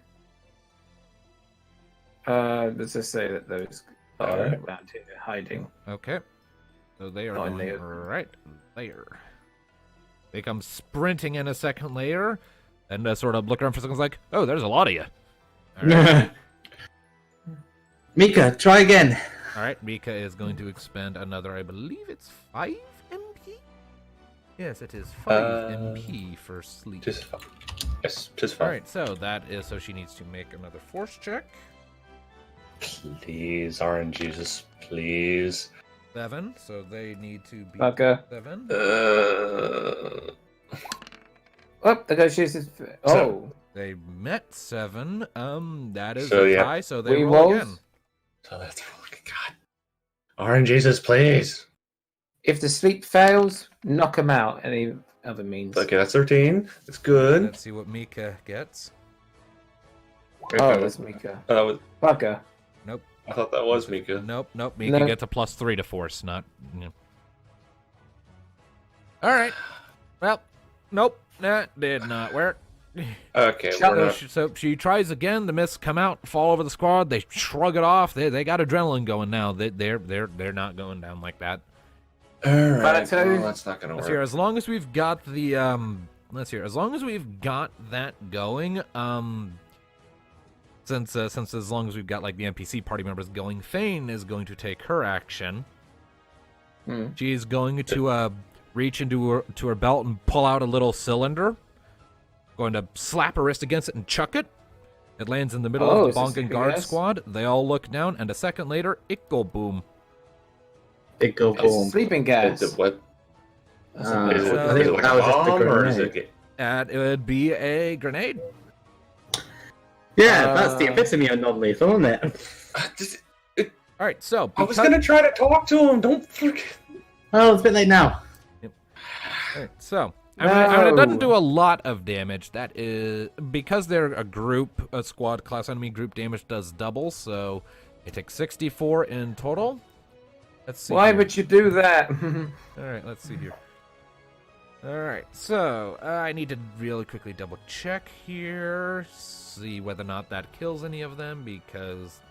Let's just say that those are Alright. around here hiding. okay. So they are Oh, and going they- right there. They come sprinting in a second layer, and sort of look around for seconds, like, "Oh, there's a lot of you." All right. Mika, try again. All right, Mika is going to expend another, I believe it's 5 MP? Yes, it is 5 MP for sleep. Just yes, just All fine. right, so that is, so she needs to make another force check. Please, RNG, just please. 7, so they need to be Bugger. 7. Oh, negotiations. Oh, They met 7. That is So, a yeah. tie, so they we roll rolls. again. So that's God. RNGesus, please. If the sleep fails, knock him out. Any other means? Okay, that's 13. It's good. Let's see what Mika gets. Oh, that's Mika. Bugger. Nope. I thought that was Mika. Nope. Mika No. gets a +3 to force, not. All right. Well, nope. That did not work. Okay, Shut we're up. not. So she tries again. The mists come out, fall over the squad. They shrug it off. They got adrenaline going now. They're not going down like that. All right, Thanatos? well, that's not gonna Let's work. hear. As long as we've got the let's hear. As long as we've got that going, since as long as we've got like the NPC party members going, Thane is going to take her action. She's going to reach into her belt and pull out a little cylinder. Going to slap her wrist against it and chuck it. It lands in the middle of is the this Bongan big guard ass? squad. They all look down, and a second later, it go boom. Big go It's boom. sleeping gas. What? Is Is it, so- is it like that a was just a bomb, or is grenade. it? It would be a grenade. Yeah, that's the epitome of non-lethal, isn't it? Just, All right, so I was because- gonna try to talk to him. Don't forget. Oh, it's a bit late now. All right, so I mean, it doesn't No. do a lot of damage. That is because they're a squad class enemy. Group damage does double, so it takes 64 in total. Let's see. Why here. would you do that? All right, let's see here. All right, so I need to really quickly double check here, see whether or not that kills any of them, because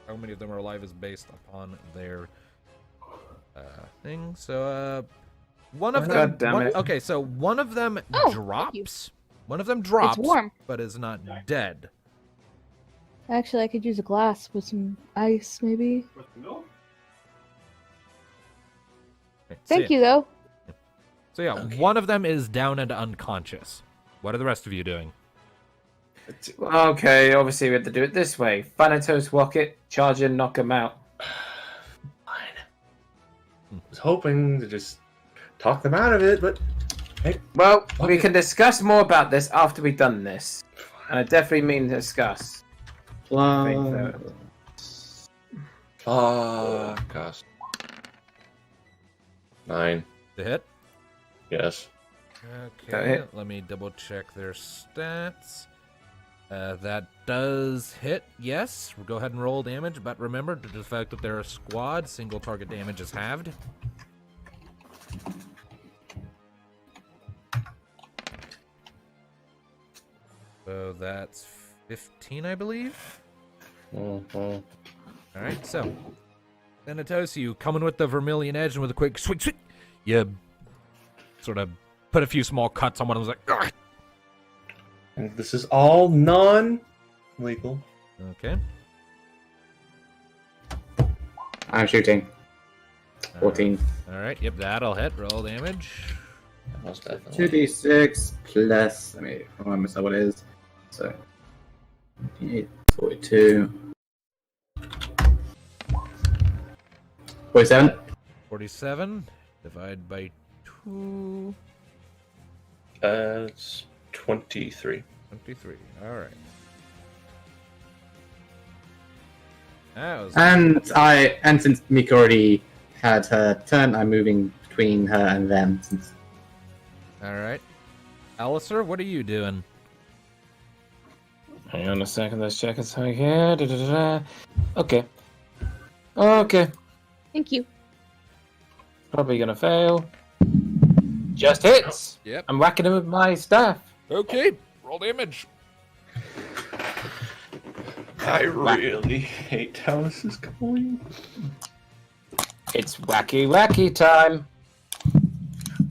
how many of them are alive is based upon their thing. So one of them. God damn it. Okay, so one of them Oh, thank you. drops. One of them drops, warm. but is not dead. Actually, I could use a glass with some ice, maybe. Okay, Thank you, though. So yeah, one of them is down and unconscious. What are the rest of you doing? Okay, obviously we have to do it this way. Thanatos walk it, charge in, knock him out. I was hoping to just talk them out of it, but hey, Well, we Okay. can discuss more about this after we've done this. And I definitely mean discuss. fuck us. 9. The hit. Yes. Got Okay, hit. let me double check their stats. That does hit, yes. We'll go ahead and roll damage, but remember, due to the fact that they're a squad, single target damage is halved. So that's 15, I believe. Mhm. Alright, so Thanatos, you coming with the Vermilion Edge and with a quick swing, you sort of put a few small cuts on one of them. Like, "Ugh." And this is all non-legal. Okay. I'm shooting. 14. Alright, yep, that'll hit. Roll damage. Most definitely. 2d6 plus, let me remind myself what it is. So, 28, 42. 47. 47. Divide by 2. It's 23. 23. Alright. That was And since Mika already had her turn, I'm moving between her and them. Since alright. Alistair, what are you doing? Hang on a second, let's check it out here. Da-da-da-da. Okay. Okay. Thank you. Probably gonna fail. Just hits! Yep. I'm whacking him with my staff. Okay. Roll damage. I really hate how this is going. It's wacky time.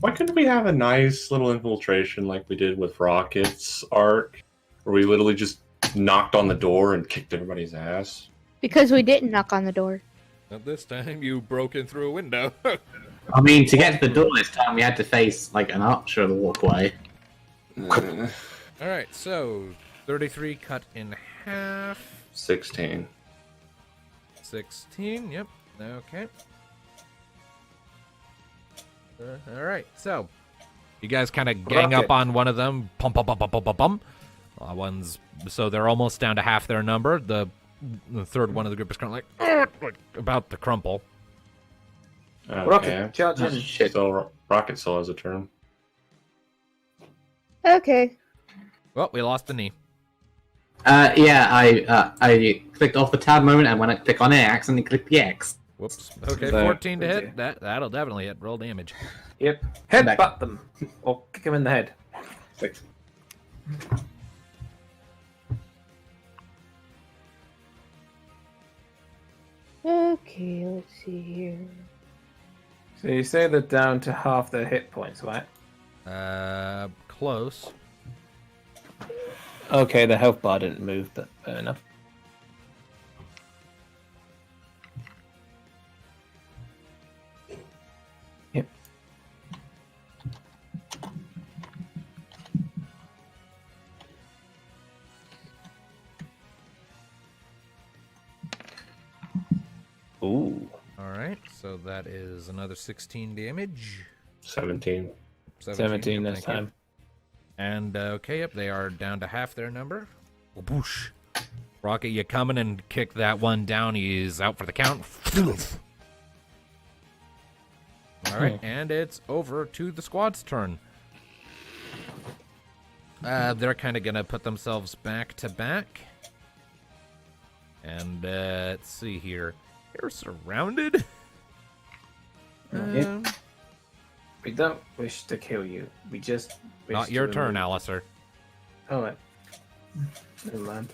Why couldn't we have a nice little infiltration like we did with Rocket's arc, where we literally just knocked on the door and kicked everybody's ass? Because we didn't knock on the door. Not this time. You broke in through a window. I mean, to get to the door this time, we had to face like an archer the walkway. Alright, so 33 cut in half. 16. 16, yep. Okay. All right, so you guys kind of gang up Rocket. on one of them. Pum pum pum pum pum pum pum. So they're almost down to half their number. The third one of the group is kind of like about to crumple. Okay. Rocket, charge in. Shit. So Rocket still has a turn. Okay. Well, we lost the knee. Yeah, I clicked off the tab moment, and when I click on it, I accidentally clicked the X. Whoops. Okay, There. 14 to hit. That'll definitely hit. Roll damage. Yep. Headbutt them. Or kick them in the head. Six. Okay, let's see here. So you say they're down to half their hit points, right? Close. Okay, the health bar didn't move, but fair enough. Yep. Ooh. All right, so that is another 16 damage. 17. 17 yep, this thank you. time. And okay, yep, they are down to half their number. Whoosh. Rocket, you coming and kick that one down. He's out for the count. All right, and it's over to the squad's turn. They're kind of gonna put themselves back to back. And let's see here. They're surrounded. Yep. We don't wish to kill you. We just wish Not to your turn, remove- Alistair. Oh, right. Never mind.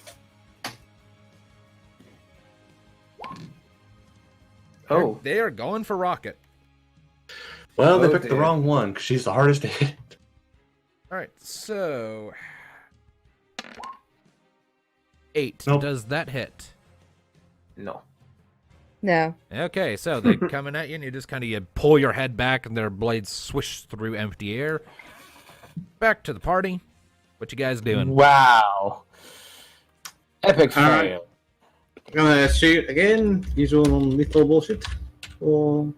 Oh, They are going for Rocket. Well, they Oh, picked the dear. wrong one because she's the hardest to hit. All right, so 8. Nope. Does that hit? no. No. Okay, so they're coming at you, and you just kind of you pull your head back, and their blades swish through empty air. Back to the party. What you guys doing? Wow. Epic Alright. fail. Gonna shoot again. Usual non-lethal bullshit. Or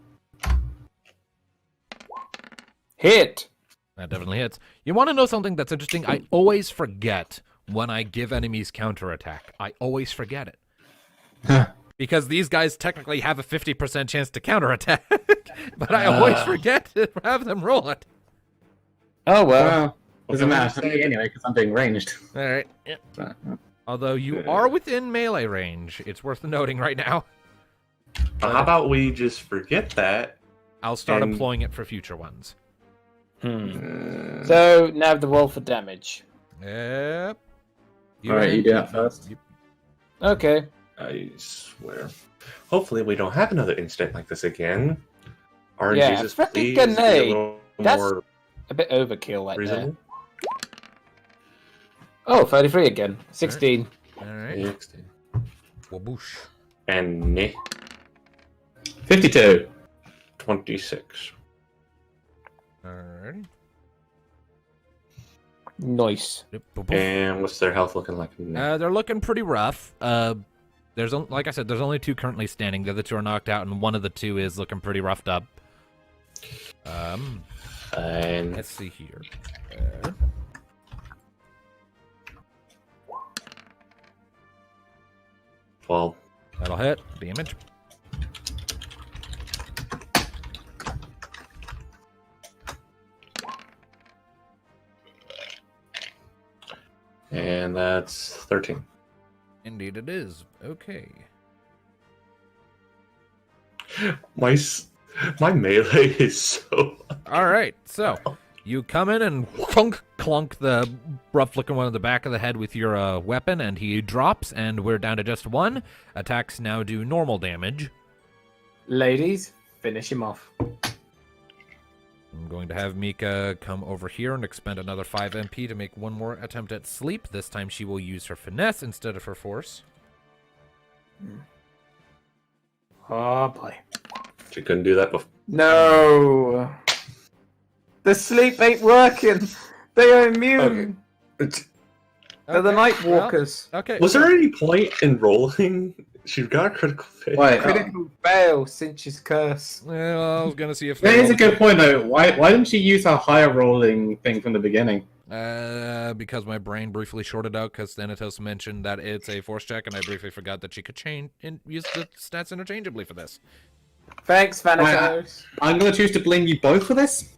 Hit. That definitely hits. You want to know something that's interesting? I always forget when I give enemies counterattack. I always forget it. Because these guys technically have a 50% chance to counterattack. But I always forget to have them roll it. Oh, well. well, doesn't Okay, matter for me anyway because I'm being ranged. All right. Yeah. So, Although you are within melee range, it's worth noting right now. How about we just forget that? I'll start And- employing it for future ones. So, now the roll for damage. Yep. Alright, you do that first. Okay. I swear. Hopefully, we don't have another incident like this again. RNG, Yeah, Jesus, frickin' please. grenade. Be a little That's more a bit overkill right there. reasonable. Oh, 33 again. 16. All right. 16. Waboosh. And Nick, 52. 26. Alrighty. Nice. And what's their health looking like now? They're looking pretty rough. Like I said, there's only 2 currently standing. The other 2 are knocked out, and one of the 2 is looking pretty roughed up. And Let's see here. 12. That'll hit. Damage. And that's 13. Indeed it is. Okay. My melee is so. Alright, so you come in and clunk the rough-looking one in the back of the head with your weapon, and he drops, and we're down to just 1. Attacks now do normal damage. Ladies, finish him off. I'm going to have Mika come over here and expend another 5 MP to make one more attempt at sleep. This time she will use her finesse instead of her force. Oh, boy. She couldn't do that before. No. The sleep ain't working. They are immune. They're the Okay, Night well, Walkers. Okay. Was there any point in rolling? She got a critical fail. Wait, Critical fail, Cinch's curse. Well, I was gonna see if that is a good point though. Why didn't she use her higher rolling thing from the beginning? Because my brain briefly shorted out because Thanatos mentioned that it's a force check, and I briefly forgot that she could change and use the stats interchangeably for this. Thanks, Thanatos. I'm gonna choose to blame you both for this.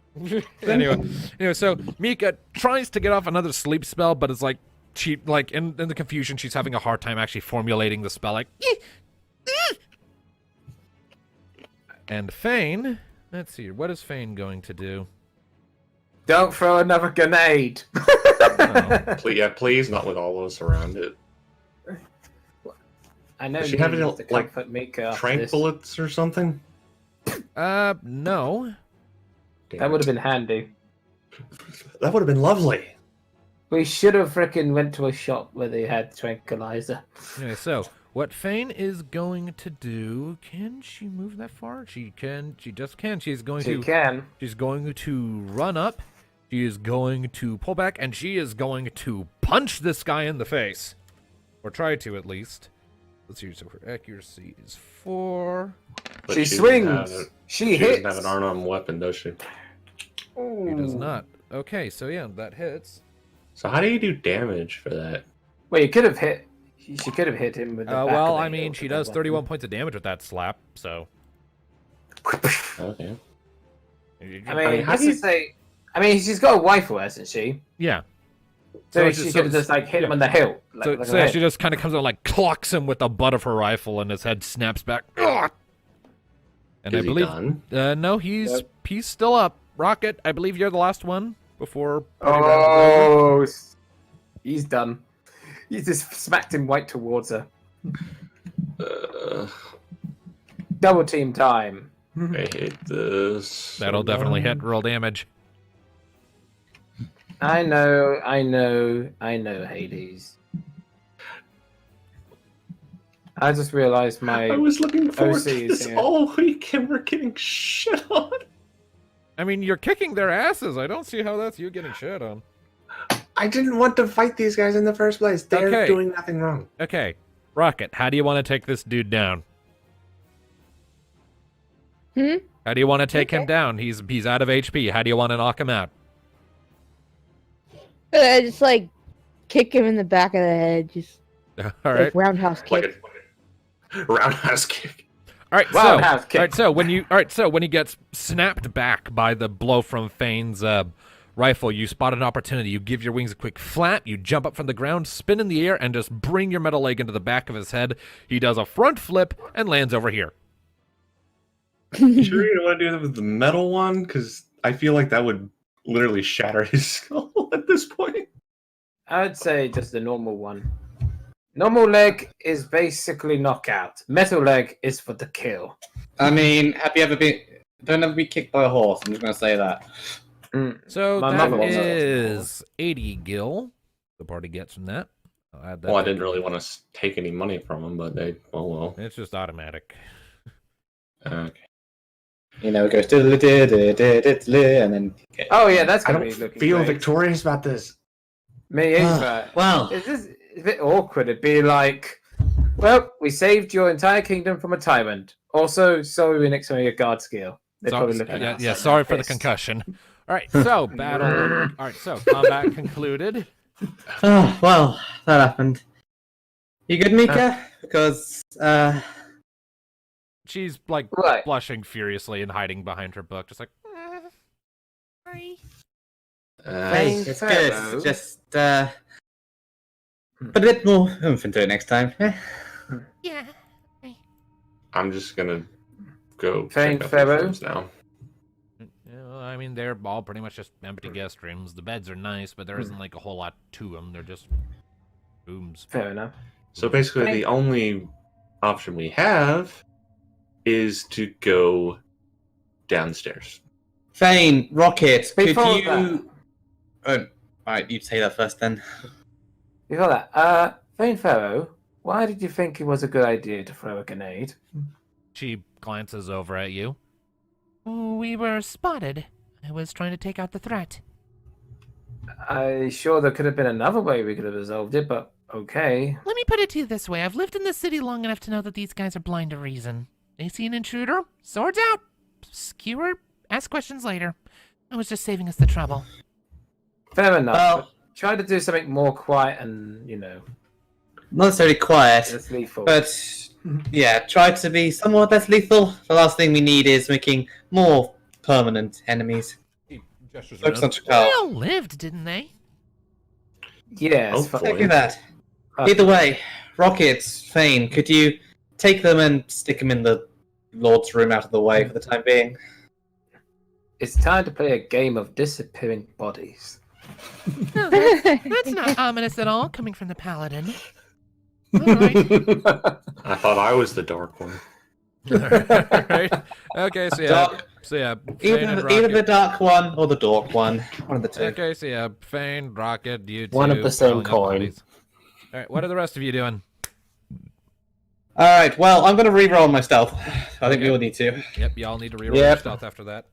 anyway, so Mika tries to get off another sleep spell, but it's like she in the confusion, she's having a hard time actually formulating the spell. Like, and Fane, let's see, what is Fane going to do? Don't throw another grenade. Please, not with all of us around it. I know Does she you have need any, to like, comfort Mika after Trank this. bullets or something? No. Damn That would it. have been handy. That would have been lovely. We should have frickin' went to a shop where they had tranquilizer. Anyway, so what Fane is going to do? Can she move that far? She can. She just can. She's going She to. can. She's going to run up. She is going to pull back, and she is going to punch this guy in the face, or try to at least. Let's see. So her accuracy is 4. But She doesn't swings. have She She hits. doesn't have an unarmed weapon, does she? She does not. Okay, so yeah, that hits. So how do you do damage for that? Well, you could have hit. She could have hit him with the back Well, of the I mean, hilt she with that does weapon. 31 points of damage with that slap. So. Okay. I mean, mean, how let's do you- just say. I mean, she's got a rifle, hasn't she? Yeah. So, it's she just- could have just like hit him on the hilt. Like, So, like so a yeah, hit. she just kind of comes out, like clocks him with the butt of her rifle, and his head snaps back. And Is I he believe, done? no, he's Yep. he's still up. Rocket, I believe you're the last one before. party round is over. Oh, he's done. He just smacked him right towards her. Uh, Double team time. I hate this. That'll definitely hit. Roll damage. I know, Hades. I just realized my. I was looking forward OC to is this here. all week, and we're getting shit on. I mean, you're kicking their asses. I don't see how that's you getting shit on. I didn't want to fight these guys in the first place. They're Okay. doing nothing wrong. Okay, Rocket, how do you want to take this dude down? How do you want to take him down? He's out of HP. How do you want to knock him out? Just like kick him in the back of the head, just All like right. roundhouse Like kick. a roundhouse kick. All right, Roundhouse kick. all right, so when he gets snapped back by the blow from Fane's rifle, you spot an opportunity. You give your wings a quick flap, you jump up from the ground, spin in the air, and just bring your metal leg into the back of his head. He does a front flip and lands over here. You sure you don't want to do that with the metal one? Because I feel like that would literally shatter his skull at this point. I would say just the normal one. Normal leg is basically knockout. Metal leg is for the kill. I mean, have you ever been? Don't ever be kicked by a horse. I'm just gonna say that. So My that mother was a- is 80 gil. The party gets from that. I'll add that Well, I to- didn't really want to take any money from him, but they. Oh well. It's just automatic. Okay. You know, it goes and then. Oh yeah, that's I gonna don't be looking feel great. victorious about this. Me either. Well, It's just a bit awkward. It'd be like, well, we saved your entire kingdom from a tyrant. Also, sorry we nixed some of your guard skill. They're probably looking at us yeah, like sorry they're for the pissed. concussion. All right, so battle. All right, so combat concluded. oh, well, that happened. You good, Mika? Because She's like Right. blushing furiously and hiding behind her book, just like. Sorry. Thanks, it's Pharaoh. good. Just put a bit more oomph into it next time. Yeah. I'm just gonna go Thank check out Pharaoh. these rooms now. I mean, they're all pretty much just empty guest rooms. The beds are nice, but there isn't like a whole lot to them. They're just rooms. Fair enough. So basically, the only option we have is to go downstairs. Fane, Rocket, could Before you? Oh, alright, you say that first then. Before that, Vane Pharaoh, why did you think it was a good idea to throw a grenade? She glances over at you. We were spotted. I was trying to take out the threat. I'm sure there could have been another way we could have resolved it, but okay. Let me put it to you this way. I've lived in this city long enough to know that these guys are blind to reason. They see an intruder, swords out, skewer, ask questions later. I was just saving us the trouble. Fair enough. Well- but try to do something more quiet and, Not necessarily quiet, less lethal. but yeah, try to be somewhat less lethal. The last thing we need is making more permanent enemies. He gestures Focus around. on They Chakal. all lived, didn't they? Yes. Hopefully. Look at that. Either way, Rockets, Fane, could you take them and stick them in the Lord's room out of the way for the time being? It's time to play a game of disappearing bodies. No, that's not ominous at all, coming from the paladin. All right. I thought I was the dark one. Right. Okay, so yeah. Dark. So yeah, Fane and Either the Rocket. dark one or the dork one. One of the two. Okay, so yeah, Fane, Rocket, you two. One of the same piling up coin. bodies. Alright, what are the rest of you doing? Alright, well, I'm going to re-roll my stealth. I think we Okay. all need to. Yep, y'all need to reroll Yep. your stealth after that.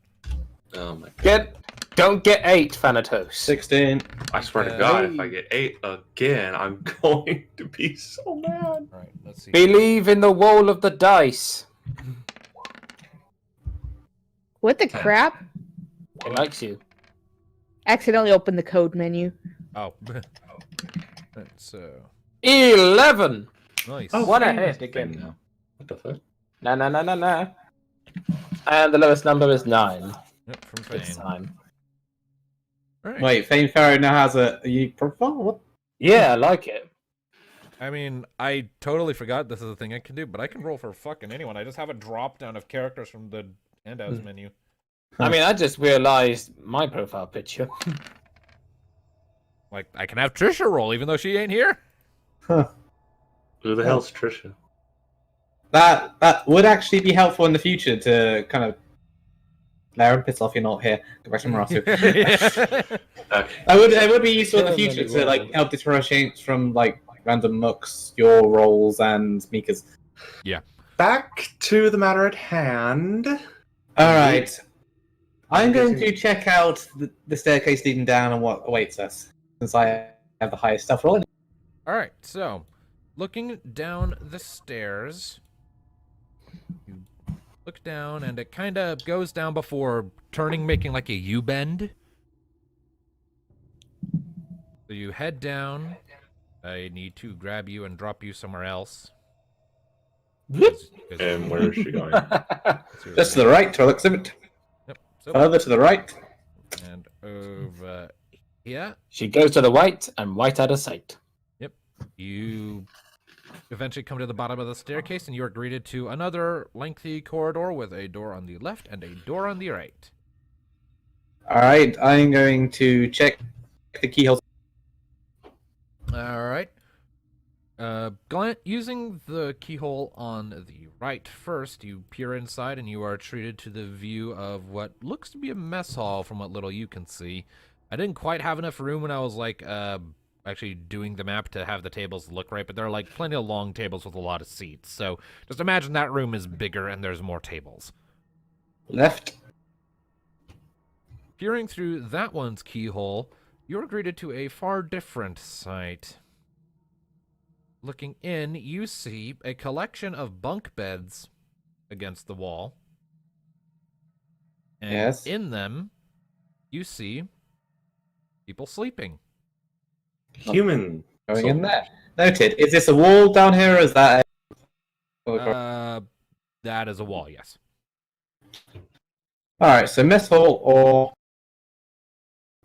Oh my god. Don't get 8, Thanatos. 16. I swear to God, if I get 8 again, I'm going to be so mad. Alright, let's see. Believe in the wall of the dice. What the crap? It likes you. Accidentally opened the code menu. Oh. So 11. nice. One Fane ahead is again. Fane now. What the fuck? Na. And the lowest number is 9 Yep, from this Fane. time. Alright. Wait, Fane Pharaoh now has a unique profile? What? Yeah, I like it. I mean, I totally forgot this is a thing I can do, but I can roll for fucking anyone. I just have a drop down of characters from the handouts menu. I mean, I just realized my profile picture. Like, I can have Trisha roll, even though she ain't here. Who the hell's Trisha? That would actually be helpful in the future to kind of... Larry, piss off, you're not here. Go back to Marasu. Yeah. Okay. It would be useful in the future to like help differentiate from like random mooks, your rolls, and Mika's. Back to the matter at hand. Alright. I'm going to check out the staircase leading down and what awaits us, since I have the highest stuff rolling. Alright, so, looking down the stairs, you look down, and it kind of goes down before turning, making like a U-bend. So you head down. I need to grab you and drop you somewhere else. 'Cause And where is she going? you're- Just to the right, to exhibit. Yep, so, Further to the right. and over here. She goes to the right and right out of sight. You eventually come to the bottom of the staircase, and you are greeted to another lengthy corridor with a door on the left and a door on the right. Alright, I'm going to check the keyhole. All right. Using the keyhole on the right first, you peer inside, and you are treated to the view of what looks to be a mess hall from what little you can see. I didn't quite have enough room when I was like actually doing the map to have the tables look right, but there are like plenty of long tables with a lot of seats. So just imagine that room is bigger and there's more tables. Left. Peering through that one's keyhole, you're greeted to a far different sight. Looking in, you see a collection of bunk beds against the wall. And Yes. in them, you see people sleeping. Human. Going in there. Noted. Is this a wall down here, or is that a... That is a wall, yes. Alright, so mess hall or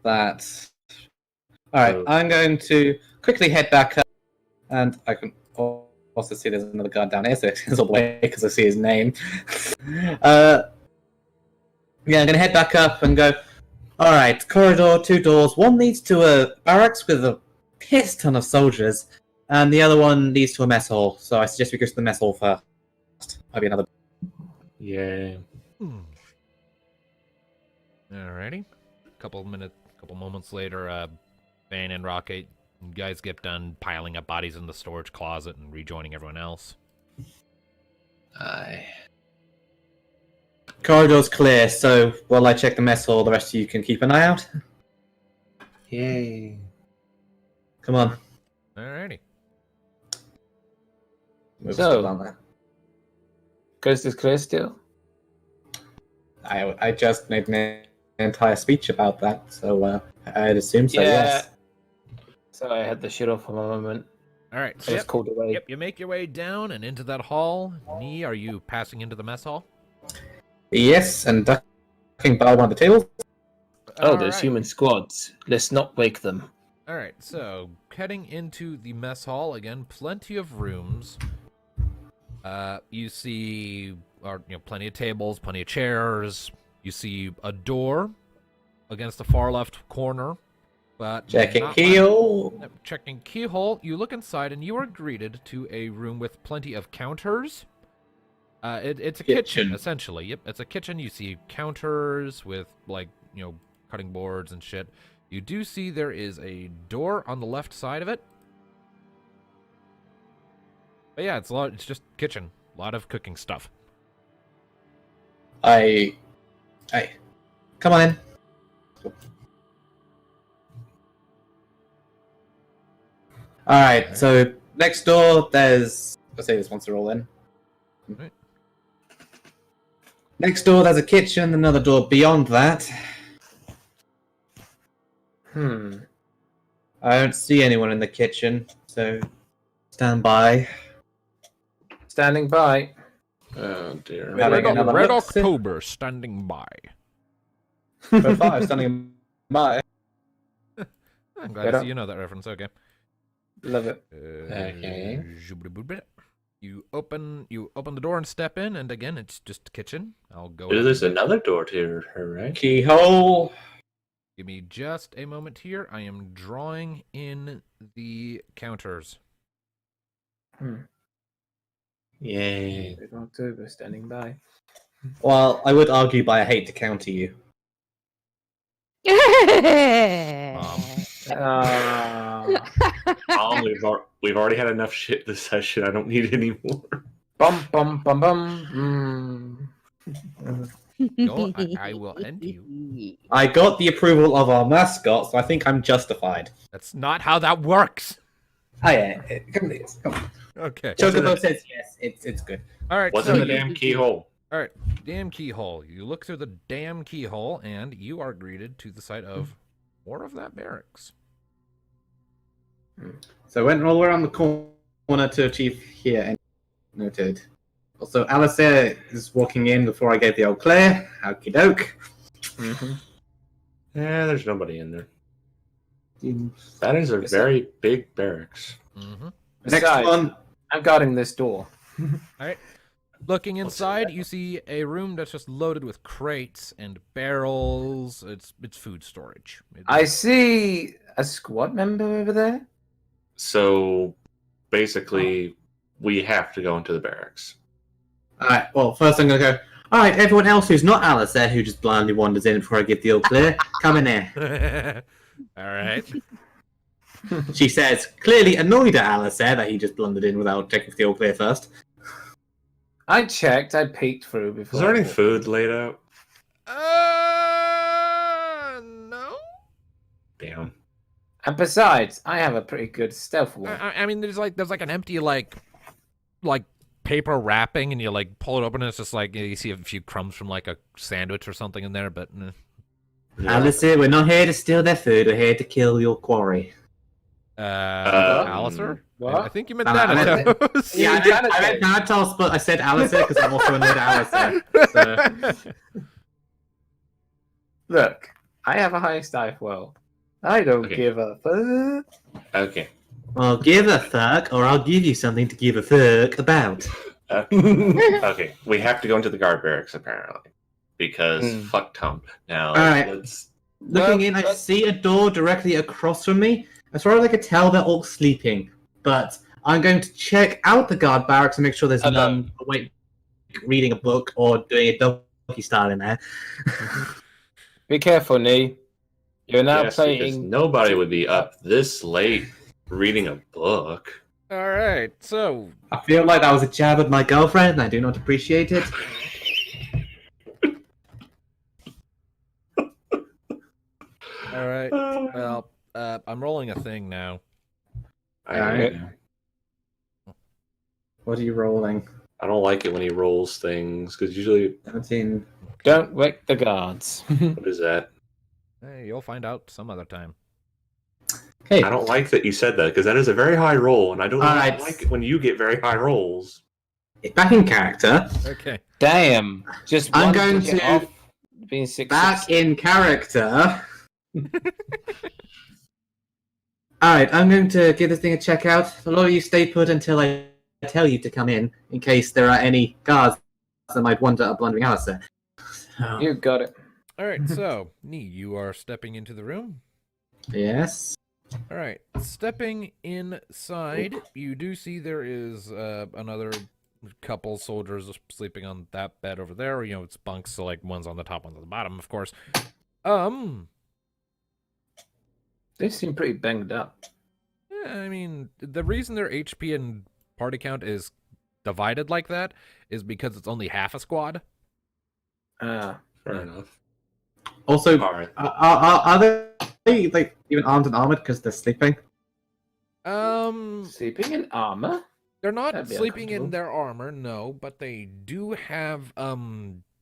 that. Alright, So- I'm going to quickly head back up, and I can also see there's another guard down here, so it's all the way because I see his name. Yeah, I'm going to head back up and go, alright, corridor, 2 doors. One leads to a barracks with a piss ton of soldiers, and the other one leads to a mess hall, so I suggest we go to the mess hall first. Maybe another... Yeah. Alrighty. Couple moments later, Bane and Rocket, you guys get done piling up bodies in the storage closet and rejoining everyone else. Aye. Corridor's clear, so while I check the mess hall, the rest of you can keep an eye out. Yay. Come on. Alrighty. Move So- still down there. Coast is clear still. I just made an entire speech about that, so I'd assume so. Yeah. Yes. So I had the shit off for a moment. Alright, I so was yep, called away. you make your way down and into that hall. Nee, are you passing into the mess hall? Yes, and ducking by one of the tables. Oh, there's Alright. human squads. Let's not wake them. Alright, so heading into the mess hall again, plenty of rooms. You see plenty of tables, plenty of chairs. You see a door against the far left corner. But Checking not keyhole. much- Checking keyhole. You look inside and you are greeted to a room with plenty of counters. It's a kitchen, Kitchen. essentially. Yep, it's a kitchen. You see counters with cutting boards and shit. You do see there is a door on the left side of it. But yeah, it's just kitchen. A lot of cooking stuff. Hey, come on in. Alright, so next door there's... I'll say this once they're all in. Right. Next door there's a kitchen, another door beyond that. Hmm. I don't see anyone in the kitchen, so stand by. Standing by. Oh dear. Having another Red look, see? October standing by. Red 5 standing by. I'm glad Get to up. see you know that reference. Okay. Love it. Okay. You open the door and step in, and again, it's just a kitchen. I'll go. There's another door to her, right? Keyhole. Give me just a moment here. I am drawing in the counters. Yay. Red October standing by. Well, I would argue, but I hate to counter you. We've already had enough shit this session. I don't need any more. Bum bum bum bum. No, I will end you. I got the approval of our mascot, so I think I'm justified. That's not how that works. Oh yeah, come on. Okay. Chocobo says yes, it's good. All right. What's so in the damn keyhole? All right, damn keyhole. You look through the damn keyhole, and you are greeted to the site of more of that barracks. So I went all around the corner to achieve here, and noted. Also, Alistair is walking in before I gave the old clear. Okie doke. Yeah, there's nobody in there. That is a very big barracks. Mm-hmm. Next Besides, one. I'm guarding this door. All right. Looking inside, you see a room that's just loaded with crates and barrels. It's food storage. I see a squad member over there. So basically, we have to go into the barracks. Alright, well, first I'm going to go, alright, everyone else who's not Alistair, who just blindly wanders in before I give the all clear, come in here. All right. She says, clearly annoyed at Alistair that he just blundered in without checking for the all clear first. I checked. I peeked through before. Is there I any walked. food laid out? No. Damn. And besides, I have a pretty good stealth wall. I mean, there's an empty like paper wrapping, and you pull it open, and it's just you see a few crumbs from a sandwich or something in there, but. Alistair, we're not here to steal their food, we're here to kill your quarry. Alistair? What? I think you meant I meant- Thanatos. Yeah, I meant Thanatos, but I said Alistair because I'm also annoyed at Alistair. So. Look, I have a high stealth wall. I don't Okay. give a fuck. Okay. Well, give a fuck, or I'll give you something to give a fuck about. Okay. We have to go into the guard barracks apparently, because fuck Tom. Now Alright. let's. Looking in, I see a door directly across from me. As far as I can tell, they're all sleeping. But I'm going to check out the guard barracks and make sure there's none awake reading a book or doing a doggy style in there. Be careful, Nee. You're now Yes, because playing. nobody would be up this late reading a book. All right, so I feel like that was a jab at my girlfriend, and I do not appreciate it. all right. Well, I'm rolling a thing now. Alright. What are you rolling? I don't like it when he rolls things because usually, 17. Don't wake the guards. what is that? Hey, you'll find out some other time. Okay. I don't like that you said that because that is a very high roll, and I don't Alright. like it when you get very high rolls. Back in character. Okay. Damn. Just I'm one going digit to- off being 6. Back in character. Alright, I'm going to give this thing a check out. A lot of you stay put until I tell you to come in case there are any guards that might wonder a blundering house there. So, You got it. All right, so, Nee, you are stepping into the room. yes. All right, stepping inside, you do see there is another couple soldiers sleeping on that bed over there. You know, it's bunks, so like one's on the top, one's on the bottom, of course. They seem pretty banged up. Yeah, I mean, the reason their HP and party count is divided like that is because it's only half a squad. Ah. Fair enough. Also, All right. are they like even armed and armored because they're sleeping? Sleeping in armor? They're not That'd be sleeping in uncomfortable. their armor, no, but they do have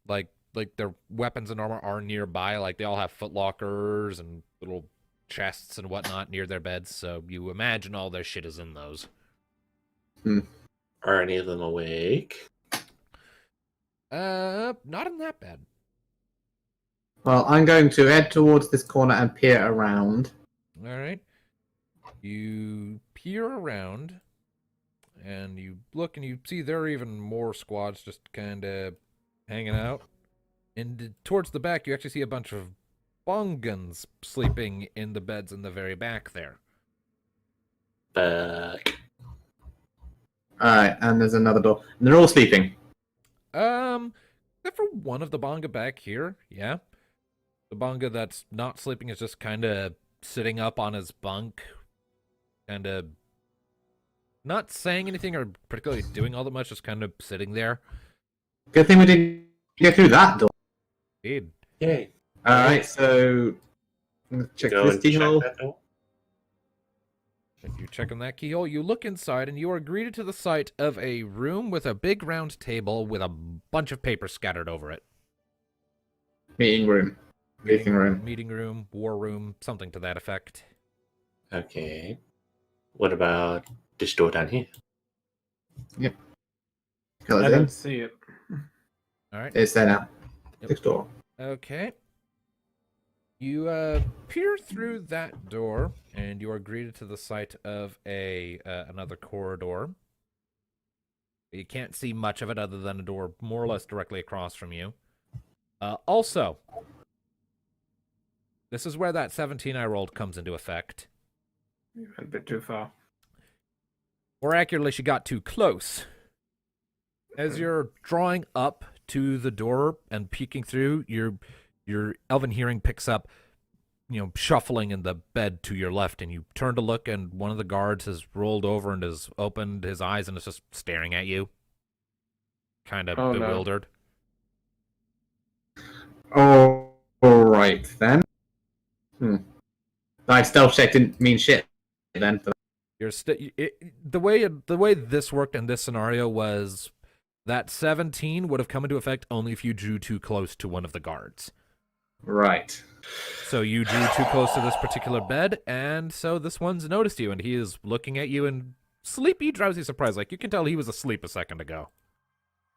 like their weapons and armor are nearby. Like they all have footlockers and little chests and whatnot near their beds. So you imagine all their shit is in those. Are any of them awake? Not in that bad. Well, I'm going to head towards this corner and peer around. All right. You peer around, and you look, and you see there are even more squads just kind of hanging out. And towards the back, you actually see a bunch of Bongans sleeping in the beds in the very back there. Back. Alright, and there's another door. And they're all sleeping. Except for one of the Bonga back here, yeah. The Bonga that's not sleeping is just kind of sitting up on his bunk, kind of not saying anything or particularly doing all that much, just kind of sitting there. Good thing we didn't get through that door. Indeed. Yay. Alright, so I'm gonna check Go this and check keyhole. that door. If you check on that keyhole, you look inside and you are greeted to the sight of a room with a big round table with a bunch of papers scattered over it. Meeting room. Meeting room. Meeting room, war room, something to that effect. Okay. What about this door down here? Colours I in. don't see it. All right. It's there now. Yep. Next door. Okay. You peer through that door, and you are greeted to the sight of another corridor. You can't see much of it other than a door more or less directly across from you. Also, this is where that 17 I rolled comes into effect. You went a bit too far. More accurately, she got too close. As you're drawing up to the door and peeking through, your elven hearing picks up, shuffling in the bed to your left, and you turn to look, and one of the guards has rolled over and has opened his eyes and is just staring at you, kind of Oh, no. bewildered. Oh, alright then. My stealth check didn't mean shit then. The way this worked in this scenario was that 17 would have come into effect only if you drew too close to one of the guards. Right. So you drew too close to this particular bed, and so this one's noticed you, and he is looking at you in sleepy, drowsy surprise. Like, you can tell he was asleep a second ago.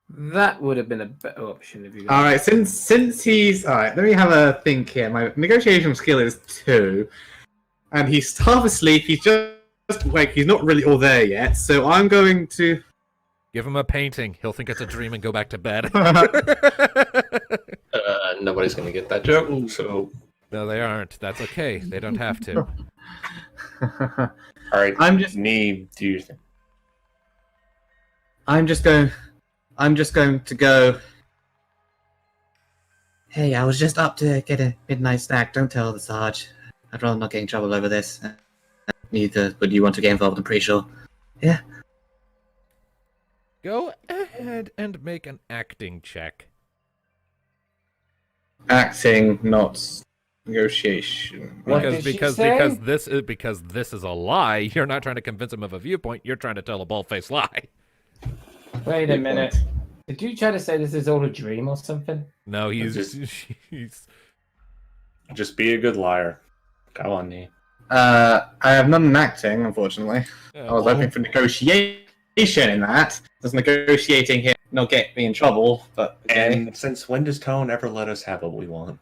That would have been a better option if you. Alright, since he's... Alright, let me have a think here. My negotiation skill is 2. And he's half asleep, he's just awake, he's not really all there yet, so I'm going to... Give him a painting. He'll think it's a dream and go back to bed. Nobody's going to get that joke, so... No, they aren't. That's okay. They don't have to. All right, I'm just do you think? I'm just going to go. Hey, I was just up to get a midnight snack. Don't tell the Sarge. I'd rather not get in trouble over this. Neither would you want to get involved, I'm pretty sure. Yeah. Go ahead and make an acting check. Acting, not Negotiation. What Because did she because say? because this is a lie. You're not trying to convince him of a viewpoint. You're trying to tell a bald-faced lie. Wait a minute. Did you try to say this is all a dream or something? No, he's Just- he's Just be a good liar. Come on, Nee. I have none in acting, unfortunately. I was hoping for negotiation in that. Does negotiating here not get me in trouble? But okay. And since when does Tone ever let us have what we want?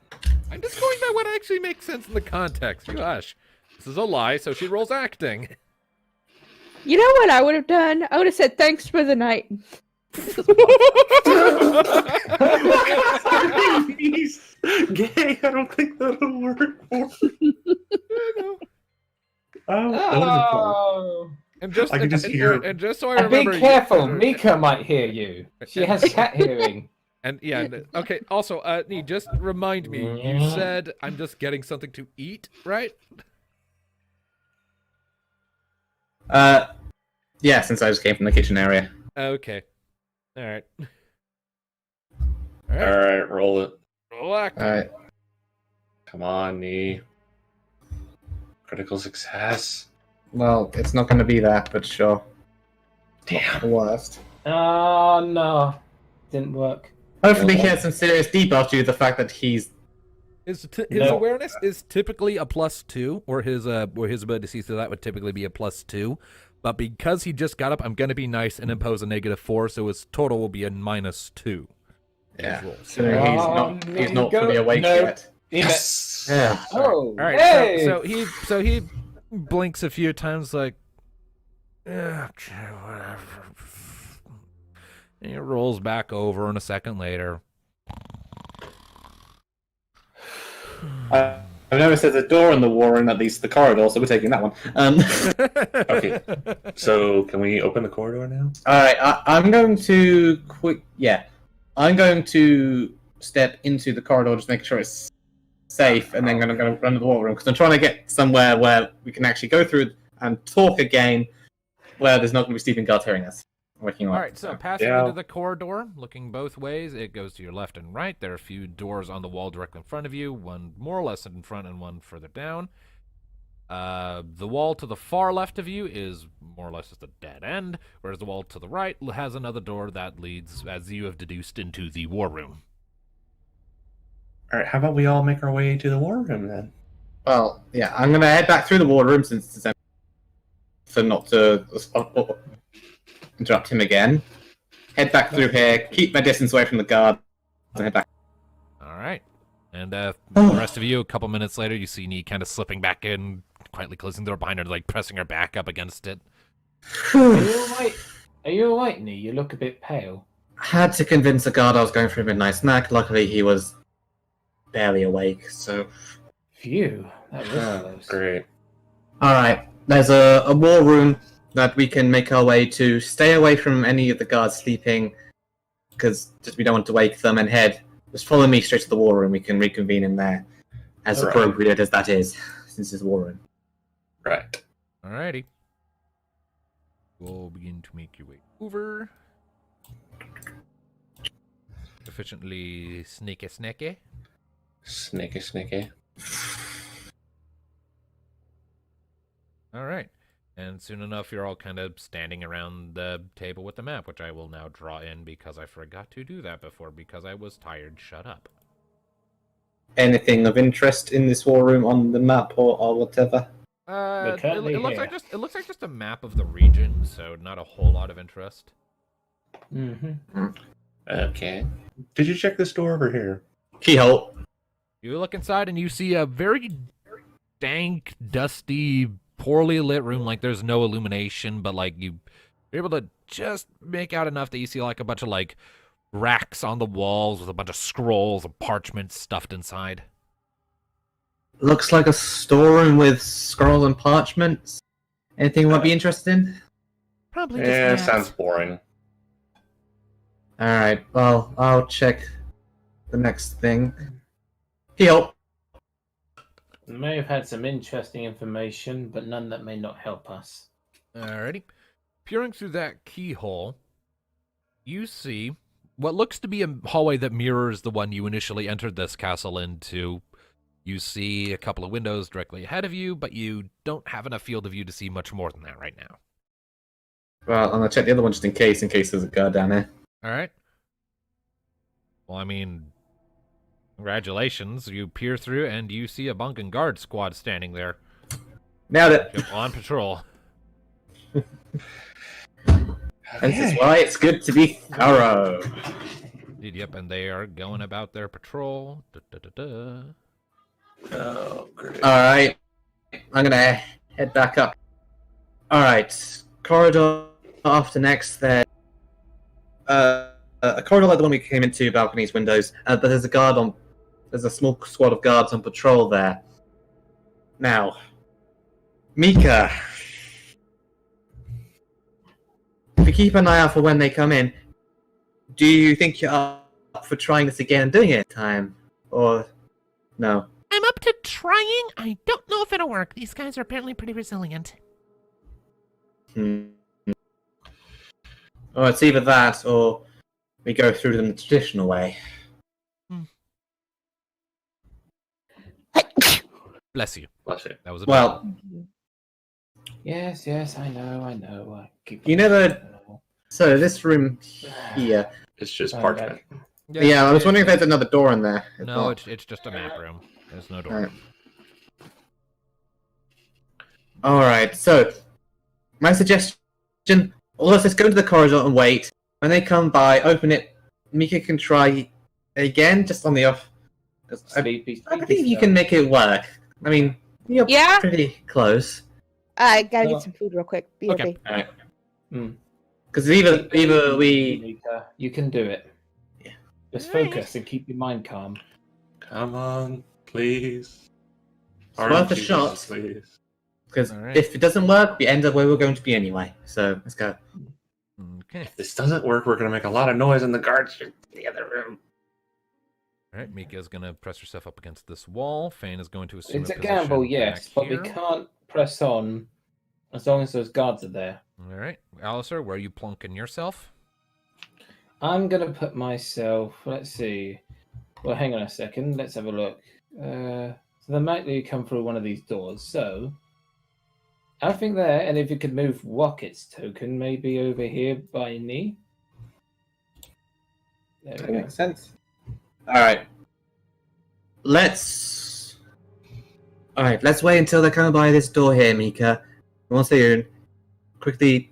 I'm just going by what actually makes sense in the context. You hush. This is a lie, so she rolls acting. You know what I would have done? I would have said thanks for the night. Gay, I don't think that'll work. Oh, Oh! And just I can just hear it. and just so I And be remember, careful, Mika might hear you. She has cat hearing. And yeah, okay. Also, Nee, just remind me. You said I'm just getting something to eat, right? Yeah, since I just came from the kitchen area. Okay. All right. All right, roll it. Roll acting. Alright. Come on, Nee. Critical success. Well, it's not going to be that, but sure. Damn. The worst. Oh no. Didn't work. Hopefully he has some serious debuff due to the fact that he's... His No. awareness is typically a +2, or his ability to that would typically be a +2. But because he just got up, I'm gonna be nice and impose a -4, so his total will be a -2. in his Yeah. rolls. So he's not Nico. fully awake No. yet. Yes. Yeah. Oh, All right, hey! so he blinks a few times, like, yeah, okay, whatever. And he rolls back over, and a second later, I've noticed there's a door in the war room, at least the corridor, so we're taking that one. Okay. So, can we open the corridor now? Alright, I'm going to I'm going to step into the corridor, just making sure it's safe, and then I'm going to run to the war room, because I'm trying to get somewhere where we can actually go through and talk again, where there's not going to be sleeping guards hearing us. Waking all up. right, so passing Yeah. into the corridor, looking both ways, it goes to your left and right. There are a few doors on the wall directly in front of you, one more or less in front and one further down. The wall to the far left of you is more or less just a dead end, whereas the wall to the right has another door that leads, as you have deduced, into the war room. All right, how about we all make our way to the war room then? Well, yeah, I'm going to head back through the war room since it's empty, so not to interrupt him again. Head back through here, keep my distance away from the guard, and head back. All right. And the rest of you, a couple minutes later, you see Nee kind of slipping back in, quietly closing the door behind her, like pressing her back up against it. Are you alright, Nee? You look a bit pale. Had to convince the guard I was going for a midnight snack. Luckily, he was barely awake, so... Phew, that was close. Great. Alright, there's a war room that we can make our way to. Stay away from any of the guards sleeping, because just we don't want to wake them, and head. Just follow me straight to the war room. We can reconvene in there, as Alright. appropriate as that is, since it's a war room. Right. Alrighty. We'll begin to make your way over. Efficiently sneaky. Sneaky. Alright. And soon enough, you're all kind of standing around the table with the map, which I will now draw in because I forgot to do that before because I was tired. Shut up. Anything of interest in this war room on the map or whatever? We're currently It looks here. like just a map of the region, so not a whole lot of interest. Mm-hmm. Okay. Did you check this door over here? Keyhole. You look inside and you see a very dank, dusty, poorly lit room. Like there's no illumination, but like you're able to just make out enough that you see like a bunch of like racks on the walls with a bunch of scrolls and parchments stuffed inside. Looks like a storeroom with scrolls and parchments. Anything you might be interested in? Probably just Yeah, maps. sounds boring. Alright, well, I'll check the next thing. Keyhole. We may have had some interesting information, but none that may not help us. Alrighty. Peering through that keyhole, you see what looks to be a hallway that mirrors the one you initially entered this castle into. You see a couple of windows directly ahead of you, but you don't have enough field of view to see much more than that right now. Well, I'm gonna check the other one just in case there's a guard down there. All right. Well, I mean, congratulations. You peer through and you see a bunk and guard squad standing there. Nailed it. Yep, on patrol. This is why it's good to be thorough. Indeed, yep, and they are going about their patrol. Oh, great. Alright. I'm gonna head back up. Alright. Corridor after next, then. A corridor like the one we came into, balconies, windows. But there's a small squad of guards on patrol there. Now, Mika. If you keep an eye out for when they come in, do you think you're up for trying this again and doing it time? Or no? I'm up to trying. I don't know if it'll work. These guys are apparently pretty resilient. Or it's either that or we go through them the traditional way. Bless you. Bless you. That was a Well, Yes, I know. I keep you never. So this room here. It's just Sorry, parchment. Yeah, I was wondering if there's another door in there. If No, not- it's just a map room. There's no door. Alright. Alright, so my suggestion: let's just go into the corridor and wait. When they come by, open it. Mika can try again, just on the off. Sleepy. I believe you can make it work. I mean, you're Yeah? pretty close. I gotta Well, get some food real quick. okay. BRB. Because either we. Mika, you can do it. Yeah. Just focus and keep your mind calm. Come on, please. It's worth a Jesus, shot. Please. Because Alright. if it doesn't work, we end up where we're going to be anyway. So let's go. Okay. If this doesn't work, we're gonna make a lot of noise in the guards in the other room. All right, Mika's going to press herself up against this wall. Fane is going to assume It's a position gamble, yes, back but we here. can't press on as long as those guards are there. All right. Alistair, where are you plunking yourself? I'm gonna put myself. Let's see. Well, hang on a second. Let's have a look. So they might really come through one of these doors. So I think there, and if you could move Rocket's token, maybe over here by knee. There That we go. makes sense. Alright. Let's wait until they're coming by this door here, Mika. Once they're in, quickly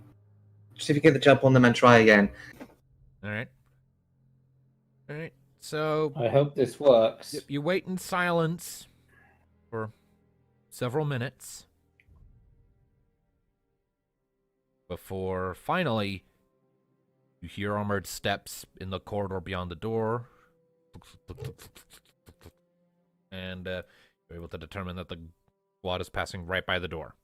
see if you get the jump on them and try again. All right. All right. So I hope this works. you wait in silence for several minutes before finally you hear armored steps in the corridor beyond the door. And you're able to determine that the squad is passing right by the door.